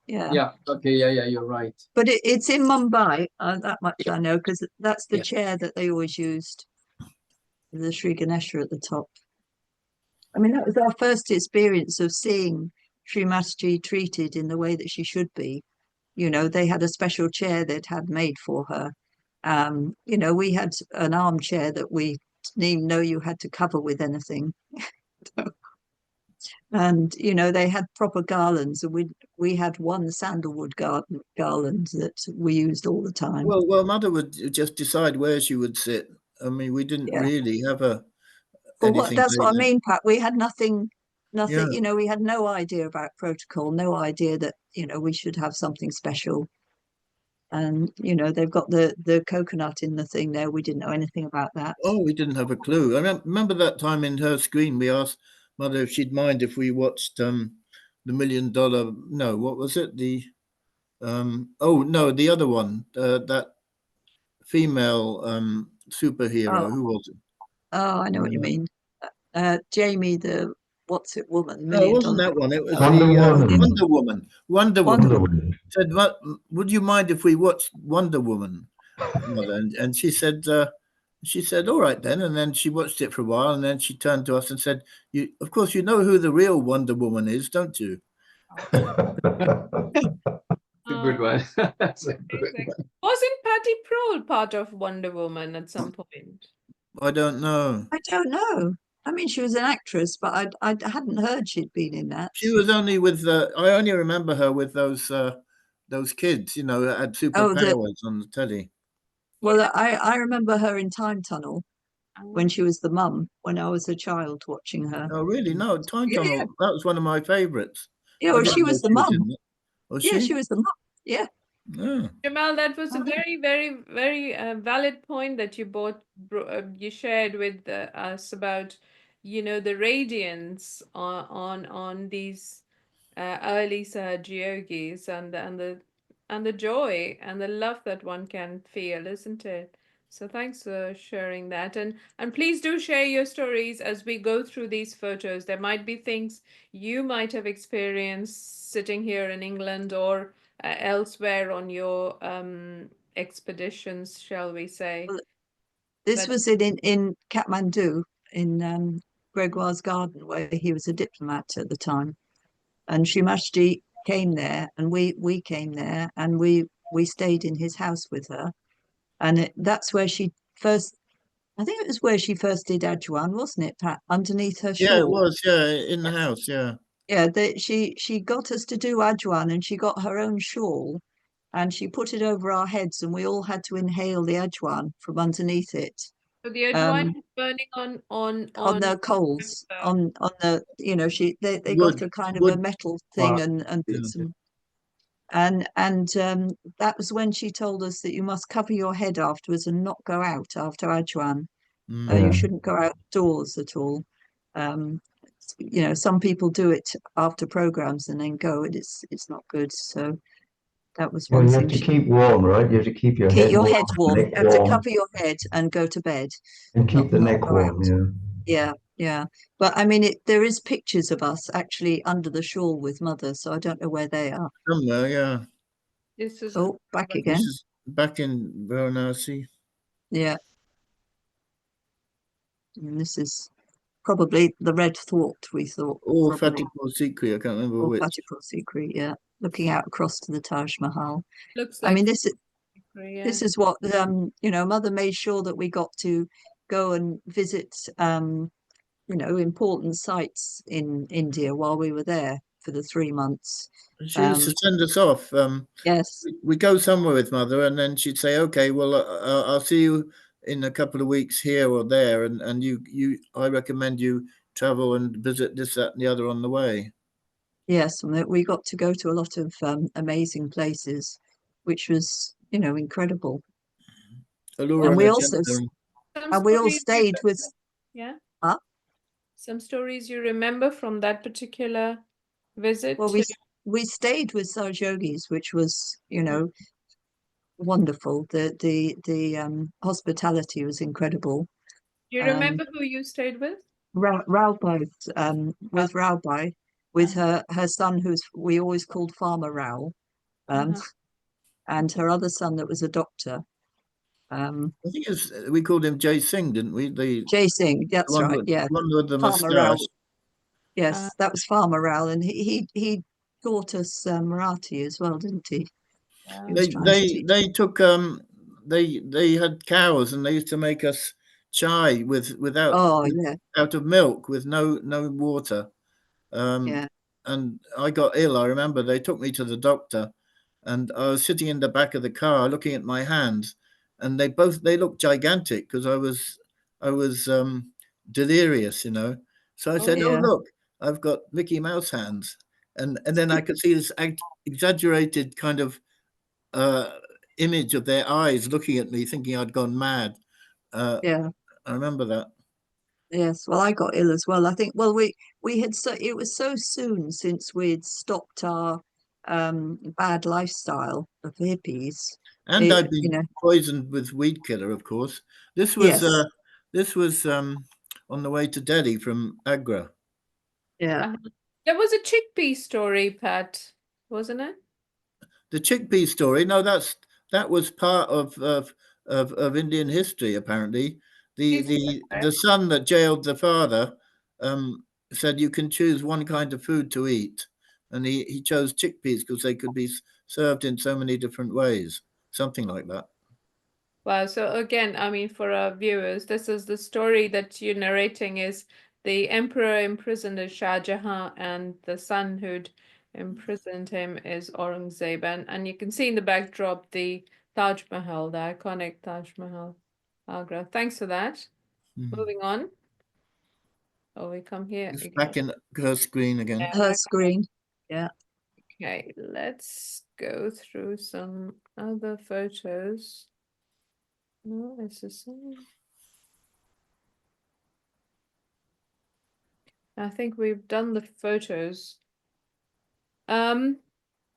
Yeah. Yeah. Okay. Yeah. You're right. But it's in Mumbai. That much I know, because that's the Yeah. chair that they always used, with the Sri Ganesha at the top. I mean, that was our first experience of seeing Shri Mataji treated in the way that she should be. You know, they had a special chair they'd had made for her. You know, we had an armchair that we didn't even know you had to cover with anything. And you know, they had proper garlands, and we had one sandalwood garland that we used all the time. Well, Mother would just decide where she would sit. I mean, we didn't Yeah. really have Well, anything that's what I like that. mean, Pat. We had nothing. Yeah. You know, we had no idea about protocol, no idea that, you know, we should have something special. And you know, they've got the coconut in the thing there. We didn't know anything about that. Oh, we didn't have a clue. I remember that time in her screen, we asked Mother if she'd mind if we watched the $1 Million. No, what was it? Oh no, the other one, that female superhero. Oh, Who was it? oh, I know what you mean. Jamie, the what's it woman, $1 No, it million. wasn't that one. It was Wonder the Woman. Wonder Woman. Wonder Wonder Woman. Wonder Woman. Said, would you mind if we watched Wonder Woman, Mother? And she said, all right then. And then she watched it for a while, and then she turned to us and said, "You, of course, you know who the real Wonder Woman is, don't you?" A good one. That's a good Amazing. one. Wasn't Patty Prohl part of Wonder Woman at some point? I don't know. I don't know. I mean, she was an actress, but I hadn't heard she'd been in that. She was only with. I only remember her with those kids, you know, that had superpowers on the telly. Well, I remember her in Time Tunnel. when she was the mum, when I was a child watching her. Oh, really? No, Time Yeah, Tunnel. yeah. That was one of my favourites. Yeah, I well, didn't she know was the she was in mum. it. Was Yeah, she? she was the mum. Yeah. Yeah. Djamel, that was a Uh-huh. very, very, very valid point that you shared with us about, the radiance on these early Sahaja Yogis and the joy and the love that one can feel, isn't it? So thanks for sharing that, and please do share your stories as we go through these photos. There might be things you might have experienced sitting here in England or elsewhere on your expeditions, shall we say? Well, this But was in Kathmandu, in Gregoire's garden, where he was a diplomat at the time. And Shri Mataji came there, and we came there, and we stayed in his house with her. And that's where she first, I think it was where she first did Ajwan, wasn't it, Pat? Underneath her Yeah, it shawl. was. Yeah, in the house. Yeah. Yeah, she got us to do Ajwan, and she got her own shawl, and she put it over our heads, and we all had to inhale the Ajwan from underneath it. so the Ajwain Um, is burning on on the coals, on the, they got Wood. a kind of a Wood. metal thing Fire. and put Yeah. some, and that was when she told us that you must cover your head afterwards and not go out after Ajwan. Mm. You Yeah. shouldn't go outdoors at all. Some people do it after programs and then go, and it's not good. So that was Well, one you have thing. to keep warm, right? You have to keep your Keep head your warm, head warm. neck You have to warm, cover your head and go to bed, and keep the not neck go out. warm. Yeah. Yeah, yeah. But I mean, there is pictures of us actually under the shawl with mother, so I don't know where they are. Somewhere. Yeah. this is Oh, back This again. is back in Varanasi. Yeah. And this is probably the red thought we thought, Or probably. Fatipur Sikri. I can't remember Or which. Fatipur Sikri, yeah. Looking out across to the Taj Mahal. looks I like mean, this yeah. is what mother made sure that we got to go and visit important sites in India while we were there for the 3 months. She used to send us off. Yes. We go somewhere with mother, and then she'd say, "Okay, well, I'll see you in a couple of weeks here or there, and I recommend you travel and visit this, that, and the other on the way." Yes, and we got to go to a lot of amazing places, which was, incredible. Allura And and we a also gentleman. Some and we all stories you stayed with yeah. huh? Some stories you remember from that particular visit Well, to we stayed with Sahaja Yogis, which was, wonderful. The hospitality was incredible. you remember who you stayed with? Raobai, with Raobai, with her son, who's we always called Farmer Rao, Uh-huh. and her other son that was a doctor. I think we called him Jay Singh, didn't we? Jay Singh, that's right. Yeah, one with the Farmer Rao. moustache. Yes, that was Farmer Rao, and he taught us Marathi as well, didn't he? He was trying to teach. They took they had cows, and they used to make us chai Oh yeah, out of milk with no water. yeah, And I got ill. I remember they took me to the doctor, and I was sitting in the back of the car looking at my hands, and they looked gigantic because I was delirious, So I said, "Oh, yeah, look, I've got Mickey Mouse hands," and then I could see this exaggerated kind of image of their eyes looking at me, thinking I'd gone mad. yeah. I remember that. Yes, well, I got ill as well. I think, well, we had it was so soon since we'd stopped our bad lifestyle of hippies. And I've been poisoned with weed killer, of course. This was Yes, on the way to Delhi from Agra. yeah, There was a chickpea story, Pat, wasn't it? The chickpea story. No, that was part of Indian history. Apparently, the son that jailed the father said you can choose one kind of food to eat, and he chose chickpeas because they could be served in so many different ways. Something like that. Wow. So again, I mean, for our viewers, this is the story that you're narrating is the emperor imprisoned is Shah Jahan, and the son who'd imprisoned him is Aurangzeb. And you can see in the backdrop the Taj Mahal, the iconic Taj Mahal, Agra. Thanks for that. Moving on. Oh, we come here It's again. back in her screen again. Her screen. Yeah. Okay, let's go through some other photos. No, it's the same. I think we've done the photos. Oh,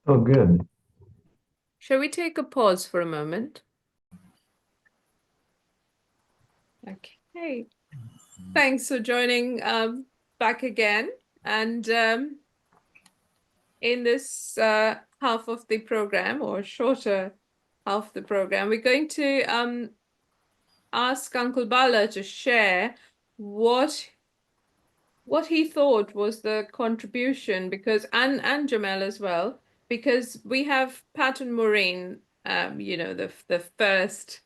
good. Shall we take a pause for a moment? Okay. Thanks for joining back again. And in this half of the program, or shorter half of the program, we're going to ask Uncle Bala to share what he thought was the contribution, because and Djamel as well, because we have Pat and Maureen, you know, the first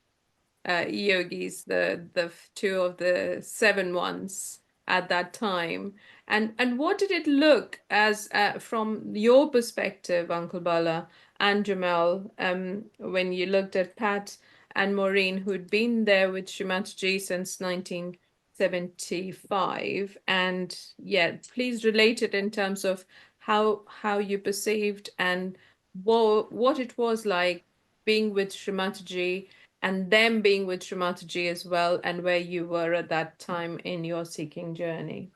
yogis, the two of the 7 ones at that time, and what did it look as from your perspective, Uncle Bala and Djamel, when you looked at Pat and Maureen, who'd been there with Shri Mataji since 1975, and yeah, please relate it in terms of how you perceived and what it was like being with Shri Mataji and them being with Shri Mataji as well, and where you were at that time in your seeking journey.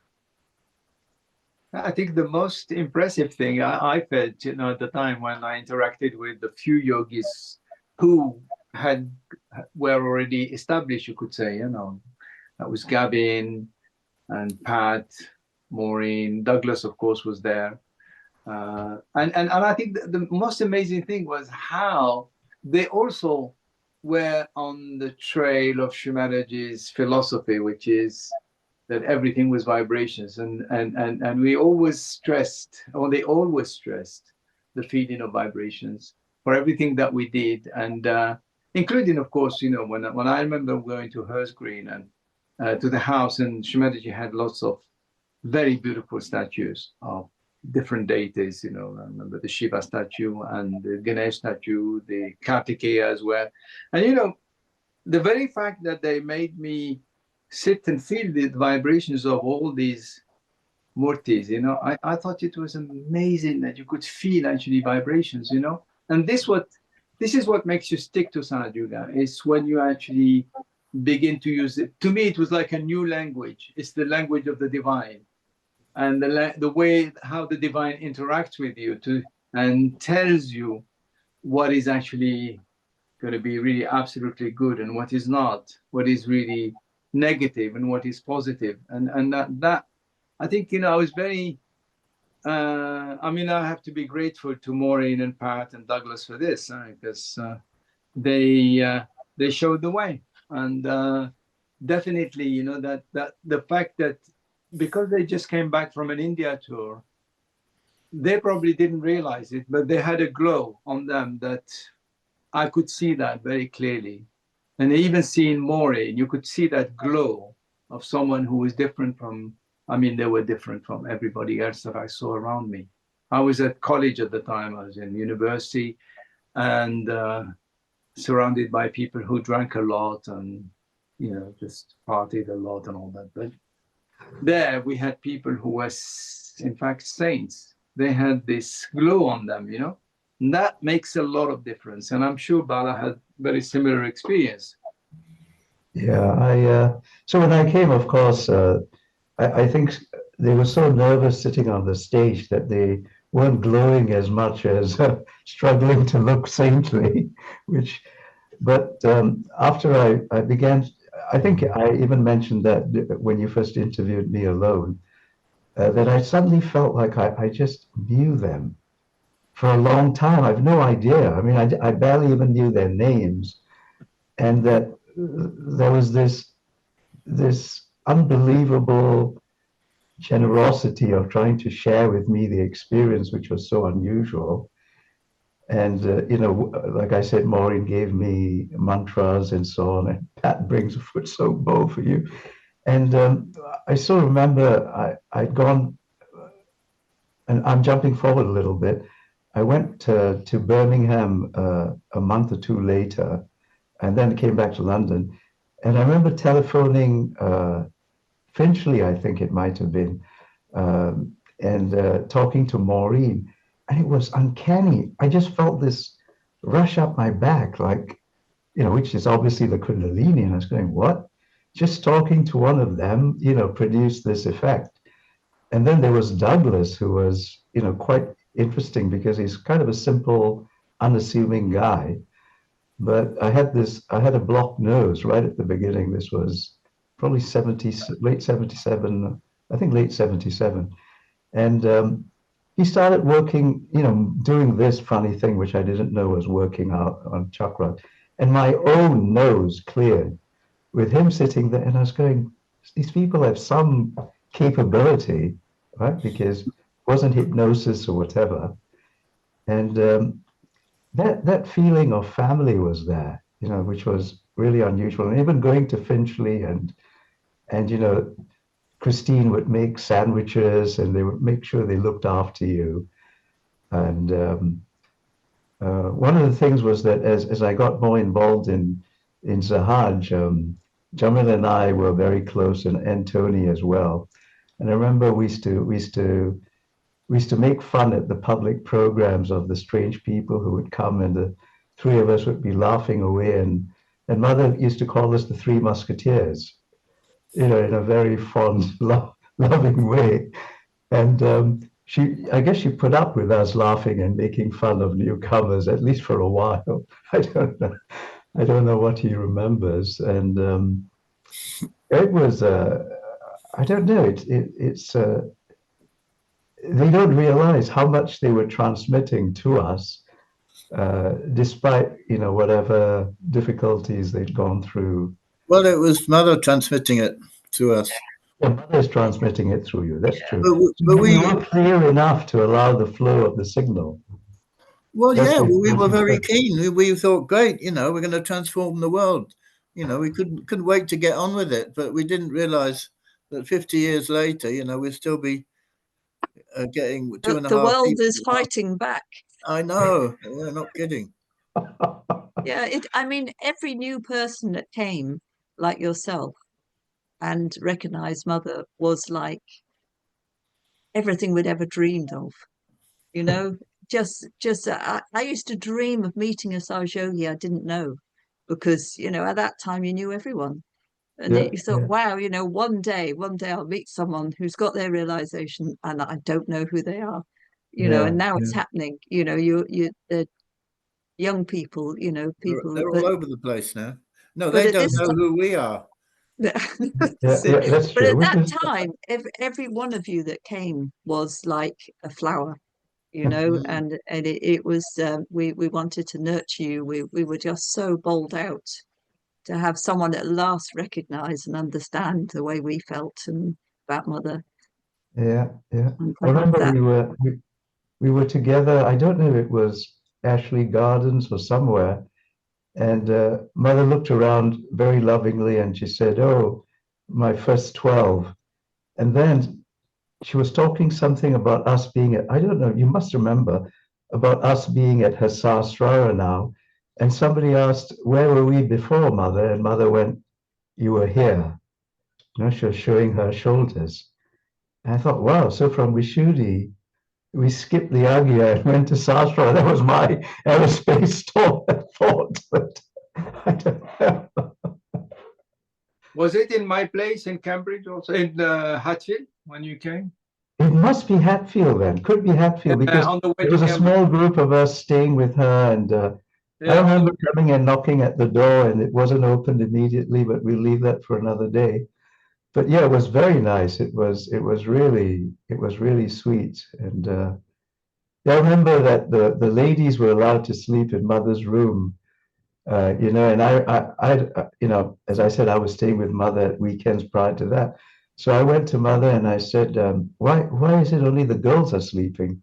I think the most impressive thing I felt, you know, at the time when I interacted with the few yogis who were already established, you could say, you know, that was Gavin and Pat, Maureen, Douglas, of course, was there. And I think the most amazing thing was how they also were on the trail of Shri Mataji's philosophy, which is that everything was vibrations, and we always stressed, or they always stressed, the feeling of vibrations for everything that we did, and including, of course, you know, when I remember going to her screen and to the house, and Shri Mataji had lots of very beautiful statues of different deities, you know. I remember the Shiva statue and the Ganesh statue, the Kartikeya as well, and you know, the very fact that they made me sit and feel the vibrations of all these murtis, you know, I thought it was amazing that you could feel actually vibrations, you know. And this is what makes you stick to Sahaja Yoga, is when you actually begin to use it. To me, it was like a new language. It's the language of the divine, and the way how the divine interacts with you and tells you what is actually going to be really absolutely good and what is not, what is really negative and what is positive. And that I think, you know, I was very I mean, I have to be grateful to Maureen and Pat and Douglas for this, because they showed the way. And definitely, you know, that the fact that because they just came back from an India tour, they probably didn't realize it, but they had a glow on them that I could see that very clearly. And even seeing Maureen, you could see that glow of someone who was different from, I mean, they were different from everybody else that I saw around me. I was at college at the time, I was in university, and surrounded by people who drank a lot and, you know, just partied a lot and all that. But there we had people who were, in fact, saints. They had this glow on them, you know. And that makes a lot of difference. And I'm sure Bala had very similar experience. Yeah, so when I came, of course, I think they were so nervous sitting on the stage that they weren't glowing as much as struggling to look saintly, but after I began, I think I even mentioned that when you first interviewed me alone, that I suddenly felt like I just knew them for a long time. I've no idea. I mean, I barely even knew their names, and that there was this unbelievable generosity of trying to share with me the experience, which was so unusual. And you know, like I said, Maureen gave me mantras and so on, and Pat brings a foot soak bowl for you. And I still remember I'd gone, and I'm jumping forward a little bit. I went to Birmingham a month or two later, and then came back to London. And I remember telephoning Finchley, I think it might have been, and talking to Maureen, and it was uncanny. I just felt this rush up my back, like, which is obviously the Kundalini. And I was going, what? Just talking to one of them, produced this effect. And then there was Douglas, who was, quite interesting because he's kind of a simple, unassuming guy. But I had a blocked nose right at the beginning. This was probably late 77, I think late 77. And he started working, doing this funny thing, which I didn't know was working out on chakra. And my own nose cleared with him sitting there. And I was going, these people have some capability, right? Because it wasn't hypnosis or whatever. And that feeling of family was there, which was really unusual. And even going to Finchley and Christine would make sandwiches and they would make sure they looked after you. And one of the things was that as I got more involved in Sahaj, Djamel and I were very close, and Tony as well. And I remember we used to make fun at the public programs of the strange people who would come, and the three of us would be laughing away. And Mother used to call us the Three Musketeers, in a very fond, loving way. And I guess she put up with us laughing and making fun of newcomers, at least for a while. I don't know what he remembers. And it was, I don't know, it's they don't realize how much they were transmitting to us, despite, whatever difficulties they'd gone through. Well, it was Mother transmitting it to us. The Mother is transmitting it through you, that's true. But we were clear enough to allow the flow of the signal. Well, we were very keen. We thought, great, we're going to transform the world. We couldn't wait to get on with it, but we didn't realize that 50 years later, we'd still be getting 2.5. The world is fighting back. I know. We're not kidding. Yeah, I mean, every new person that came, like yourself, and recognized Mother was like everything we'd ever dreamed of. I used to dream of meeting a Sahaja Yogi I didn't know, because at that time you knew everyone. And you thought, wow, one day I'll meet someone who's got their realization and I don't know who they are, and now it's happening. The young people, people. They're all over the place now. No, they don't know who we are. That's true. But at that time, every one of you that came was like a flower, and it was, we wanted to nurture you. We were just so bowled out to have someone at last recognize and understand the way we felt and about Mother. Yeah. I remember we were together. I don't know if it was Ashley Gardens or somewhere, and Mother looked around very lovingly and she said, "Oh, my first 12," and then she was talking something about us being at, I don't know, you must remember, about us being at her Sahasrara now. And somebody asked, "Where were we before, Mother?" And Mother went, "You were here." She was showing her shoulders. And I thought, wow, so from Vishuddhi, we skipped the Agya and went to Sastra. That was my aerospace thought, but I don't know. Was it in my place in Cambridge also, in Hatfield, when you came? It must be Hatfield then. Could be Hatfield, because there was a small group of us staying with her, and I remember coming and knocking at the door, and it wasn't opened immediately, but we'll leave that for another day. But yeah, it was very nice. It was really sweet. And I remember that the ladies were allowed to sleep in Mother's room, and I as I said, I was staying with Mother at weekends prior to that. So I went to Mother and I said, why is it only the girls are sleeping?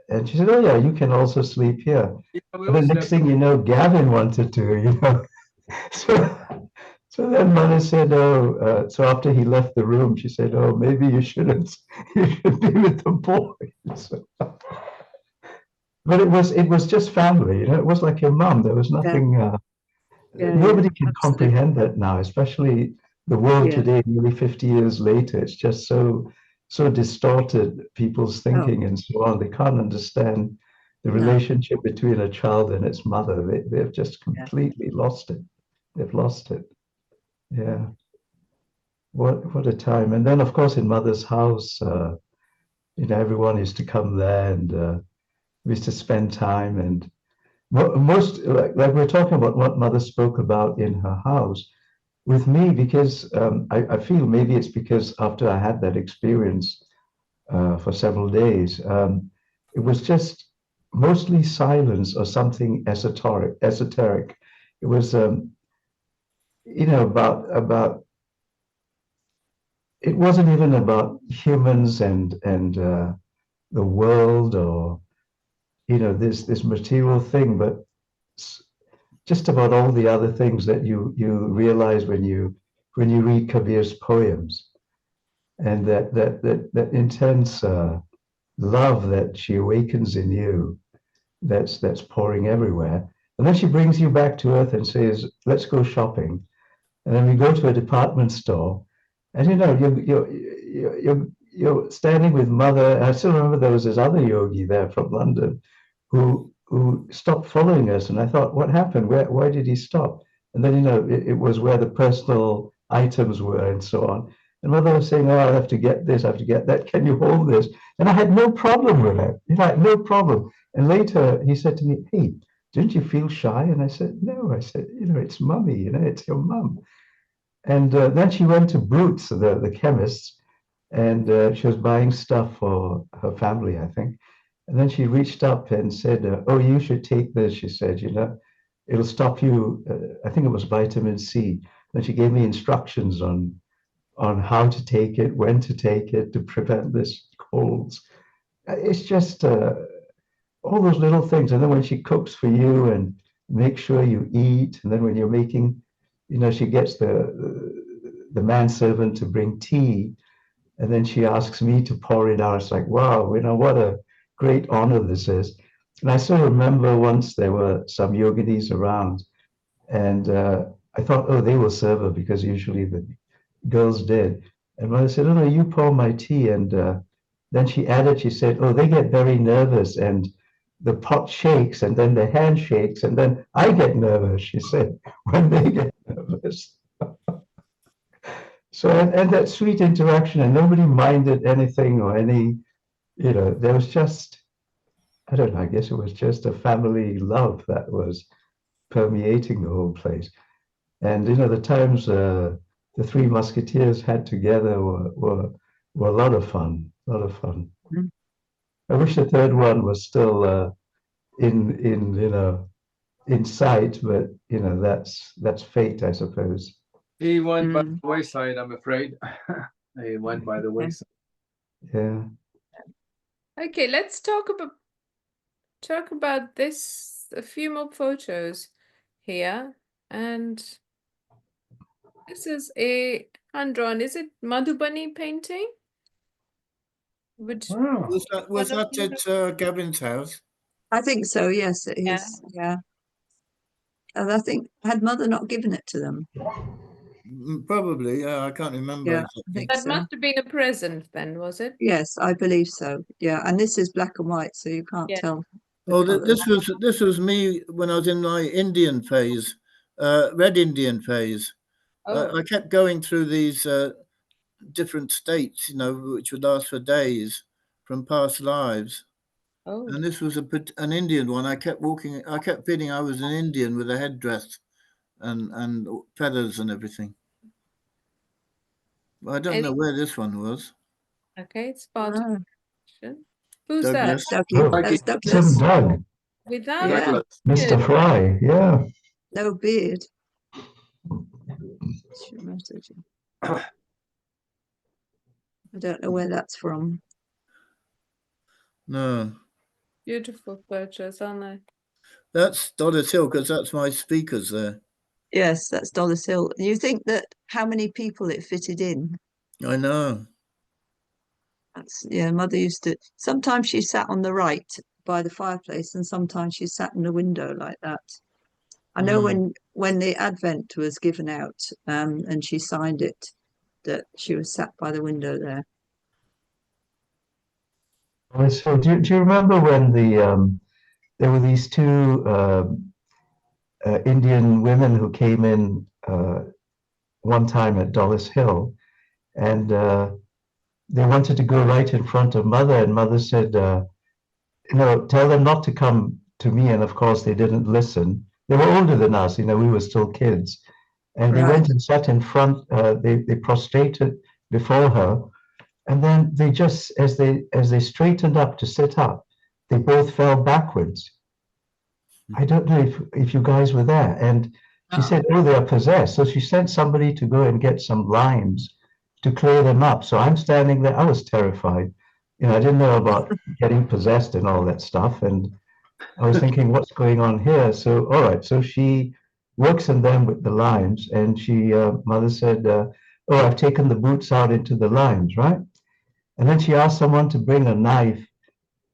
And she said, "Oh yeah, you can also sleep here." And the next thing you know, Gavin wanted to, So then Mother said, so after he left the room, she said, "Oh, maybe you should be with the boys." But it was just family, it was like your mum. There was nothing nobody can absolutely. comprehend that now, especially the world Yeah. today, nearly 50 years later. It's just so distorted, people's thinking and so on. They can't understand the No. relationship between a child and its mother. They've just Yeah. completely lost it. They've lost it. Yeah. What a time. And then, of course, in Mother's house, everyone used to come there, and we used to spend time. And most, like we're talking about what Mother spoke about in her house, with me, because I feel maybe it's because after I had that experience for several days, it was just mostly silence or something esoteric. It was, about it wasn't even about humans and the world, or this material thing, but just about all the other things that you realize when you read Kabir's poems, and that intense love that she awakens in you, that's pouring everywhere. And then she brings you back to earth and says, let's go shopping. And then we go to a department store, and you're standing with Mother. And I still remember there was this other yogi there from London who stopped following us, and I thought, what happened? Why did he stop? And then it was where the personal items were and so on. And Mother was saying, "Oh, I have to get this, I have to get that. Can you hold this?" And I had no problem with it. No problem. And later he said to me, "Hey, didn't you feel shy?" And I said, "No." I said, "It's Mummy. It's your mum." And then she went to Boots, the chemist, and she was buying stuff for her family, I think. And then she reached up and said, "Oh, you should take this." She said, "It'll stop you." I think it was vitamin C. Then she gave me instructions on how to take it, when to take it to prevent this colds. It's just all those little things. And then when she cooks for you and make sure you eat, and then when you're making, she gets the manservant to bring tea, and then she asks me to pour it out. It's like, wow, what a great honor this is. And I still remember once there were some yoginis around, and I thought, oh, they will serve her, because usually the girls did. And Mother said, "Oh, no, you pour my tea." And then she said, "Oh, they get very nervous, and the pot shakes, and then the hand shakes, and then I get nervous," she said, "when they get nervous." So, and that sweet interaction, and nobody minded anything or any, there was just, I don't know, I guess it was just a family love that was permeating the whole place. And, the times the Three Musketeers had together were a lot of fun, a lot of fun. Mm. I wish the third one was still in sight, but that's fate, I suppose. He went by the wayside, I'm afraid. He went by the wayside. Yeah. Okay, let's talk about this. A few more photos here, and this is a hand-drawn. Is it Madhubani painting? Which Was that at Gavin's house? I think so, yes, it is. Yeah. And I think, had Mother not given it to them? Probably, yeah, I can't remember. Yeah, exactly. I think that so. must have been a present then, was it? Yes, I believe so. Yeah, and this is black and white, so you can't tell. Oh, this was me when I was in my Indian phase, Red Indian phase. Oh. I kept going through these different states, which would last for days from past lives. Oh. And this was an Indian one. I kept walking. I kept feeling I was an Indian with a headdress and feathers and everything. I don't know where this one was. Okay, it's part of the question. Who's Douglas. that? That's Douglas. Doug. Without Yeah. Mr. Fry, yeah. No beard. Shri Mataji. I don't know where that's from. No. Beautiful photos, aren't they? That's Dollis Hill, because that's my speakers there. Yes, that's Dollis Hill. You think that how many people it fitted in? I know. Mother used to, sometimes she sat on the right by the fireplace, and sometimes she sat in the window like that. I know when when the Advent was given out, and she signed it, that she was sat by the window there. So do you remember when there were these two Indian women who came in one time at Dollis Hill, and they wanted to go right in front of Mother, and Mother said, tell them not to come to me. And of course, they didn't listen. They were older than us, we were still kids. And they went and sat in front, they prostrated before her. And then they just, as they straightened up to sit up, they both fell backwards. I don't know if you guys were there. And she said, oh, they are possessed. So she sent somebody to go and get some limes to clear them up. So I'm standing there. I was terrified. I didn't know about getting possessed and all that stuff. And I was thinking, what's going on here? So, all right. So she works in them with the limes. And Mother said, oh, I've taken the boots out into the limes, right? And then she asked someone to bring a knife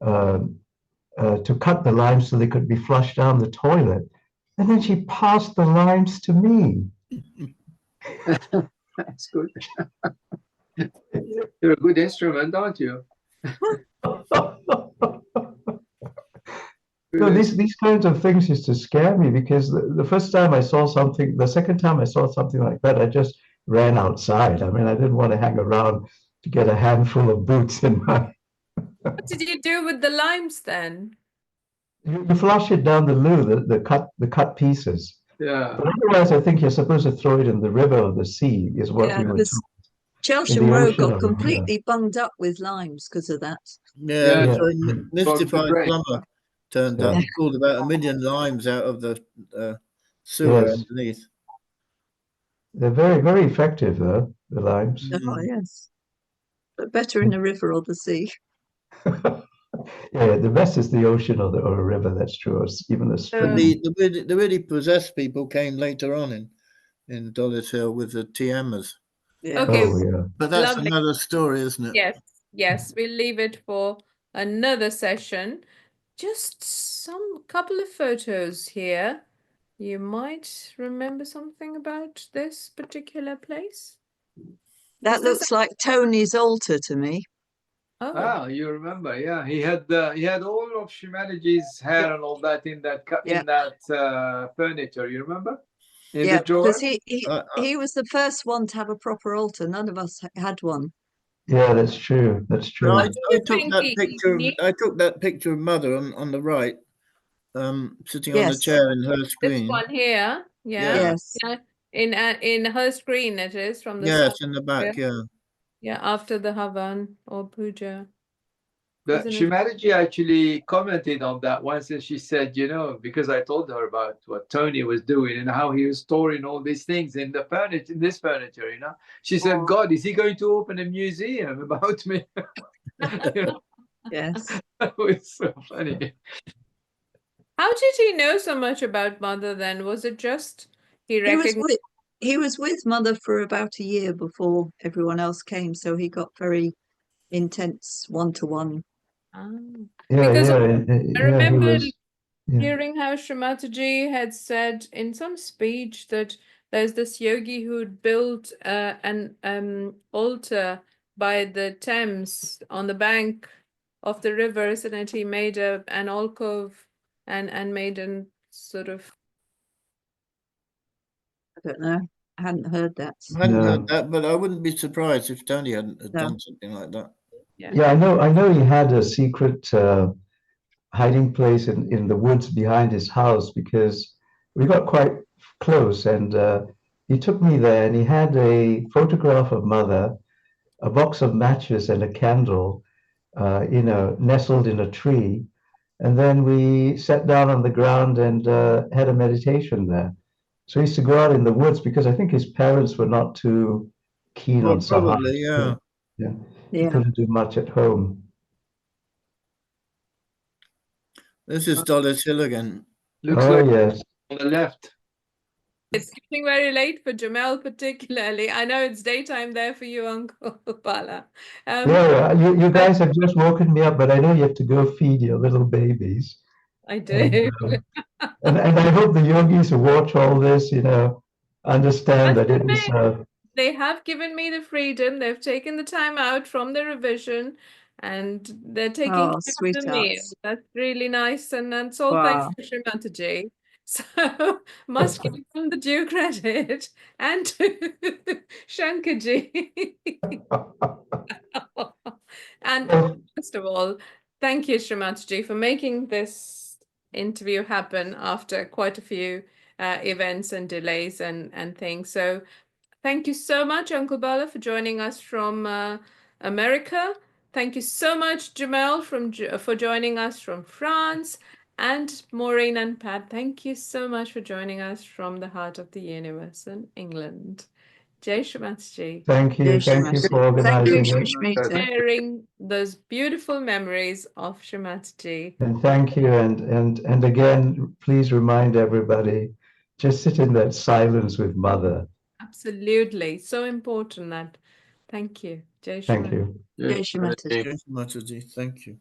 to cut the limes so they could be flushed down the toilet. And then she passed the limes to me. That's good. You're a good instrument, aren't you? No, these kinds of things used to scare me, because the first time I saw something, the second time I saw something like that, I just ran outside. I mean, I didn't want to hang around to get a handful of boots in my... What did you do with the limes then? You flush it down the loo, the cut pieces. Yeah. But otherwise, I think you're supposed to throw it in the river or the sea, is what we were told. Chelsham Road got completely bunged up with limes because of that. Yeah, mystified plumber turned up, pulled about 1 million limes out of the sewer underneath. They're very, very effective, though, the limes. Oh, yes. But better in the river or the sea. Yeah, the best is the ocean or a river, that's true, or even a stream. The really possessed people came later on in Dollis Hill with the TMers. Yeah. Okay, but that's another story, isn't it? Yes, we'll leave it for another session. Just couple of photos here. You might remember something about this particular place. That looks like Tony's altar to me. Oh, you remember? Yeah, he had all of Shri Mataji's hair and all that in that furniture. You remember? The drawer? Because he was the first one to have a proper altar. None of us had one. Yeah, that's true. That's true. I took that picture of Mother on the right, sitting on the chair in her screen. This one here, Yes. In her screen it is from the side. In the back, yeah, after the Havan or Puja. Shri Mataji actually commented on that once, and she said, because I told her about what Tony was doing and how he was storing all these things in the furniture, she said, God, is he going to open a museum about me? Yes. That was so funny. How did he know so much about Mother then? Was it just he recognized? He was with Mother for about a year before everyone else came, so he got very intense one-to-one. Because I remember hearing how Shri Mataji had said in some speech that there's this yogi who'd built an altar by the Thames on the bank of the rivers, and that he made an alcove and made a sort of... I don't know. I hadn't heard that. I hadn't heard that, but I wouldn't be surprised if Tony hadn't done something like that. Yeah, I know he had a secret hiding place in the woods behind his house, because we got quite close, and he took me there, and he had a photograph of Mother, a box of matches and a candle, nestled in a tree. And then we sat down on the ground and had a meditation there. So he used to go out in the woods, because I think his parents were not too keen on sahaj. Probably, He couldn't do much at home. This is Dollis Hill again. Looks like on the left. It's getting very late for Djamel particularly. I know it's daytime there for you, Uncle Bala. You guys have just woken me up, but I know you have to go feed your little babies. I And, do. and I hope the yogis who watch all this, understand that it is. They have given me the freedom. They've taken the time out from the revision and they're taking Oh, care of the meal. sweethearts. That's really nice. And that's all thanks Wow. to Shri Mataji. So must give them the due credit and to Shankarji. And first of all, thank you, Shri Mataji, for making this interview happen after quite a few events and delays and things. So thank you so much, Uncle Bala, for joining us from America. Thank you so much, Djamel, for joining us from France. And Maureen and Pat, thank you so much for joining us from the heart of the universe in England. Jai Shri Mataji. Thank you. Thank you for Thank you, organizing it. Shmita. Sharing those beautiful memories of Shri Mataji. And thank you. And again, please remind everybody, just sit in that silence with Mother. Absolutely. So important that. Thank you. Jai Shri Thank Mataji. you. Jai Shri Mataji. Yes, Mataji, thank you.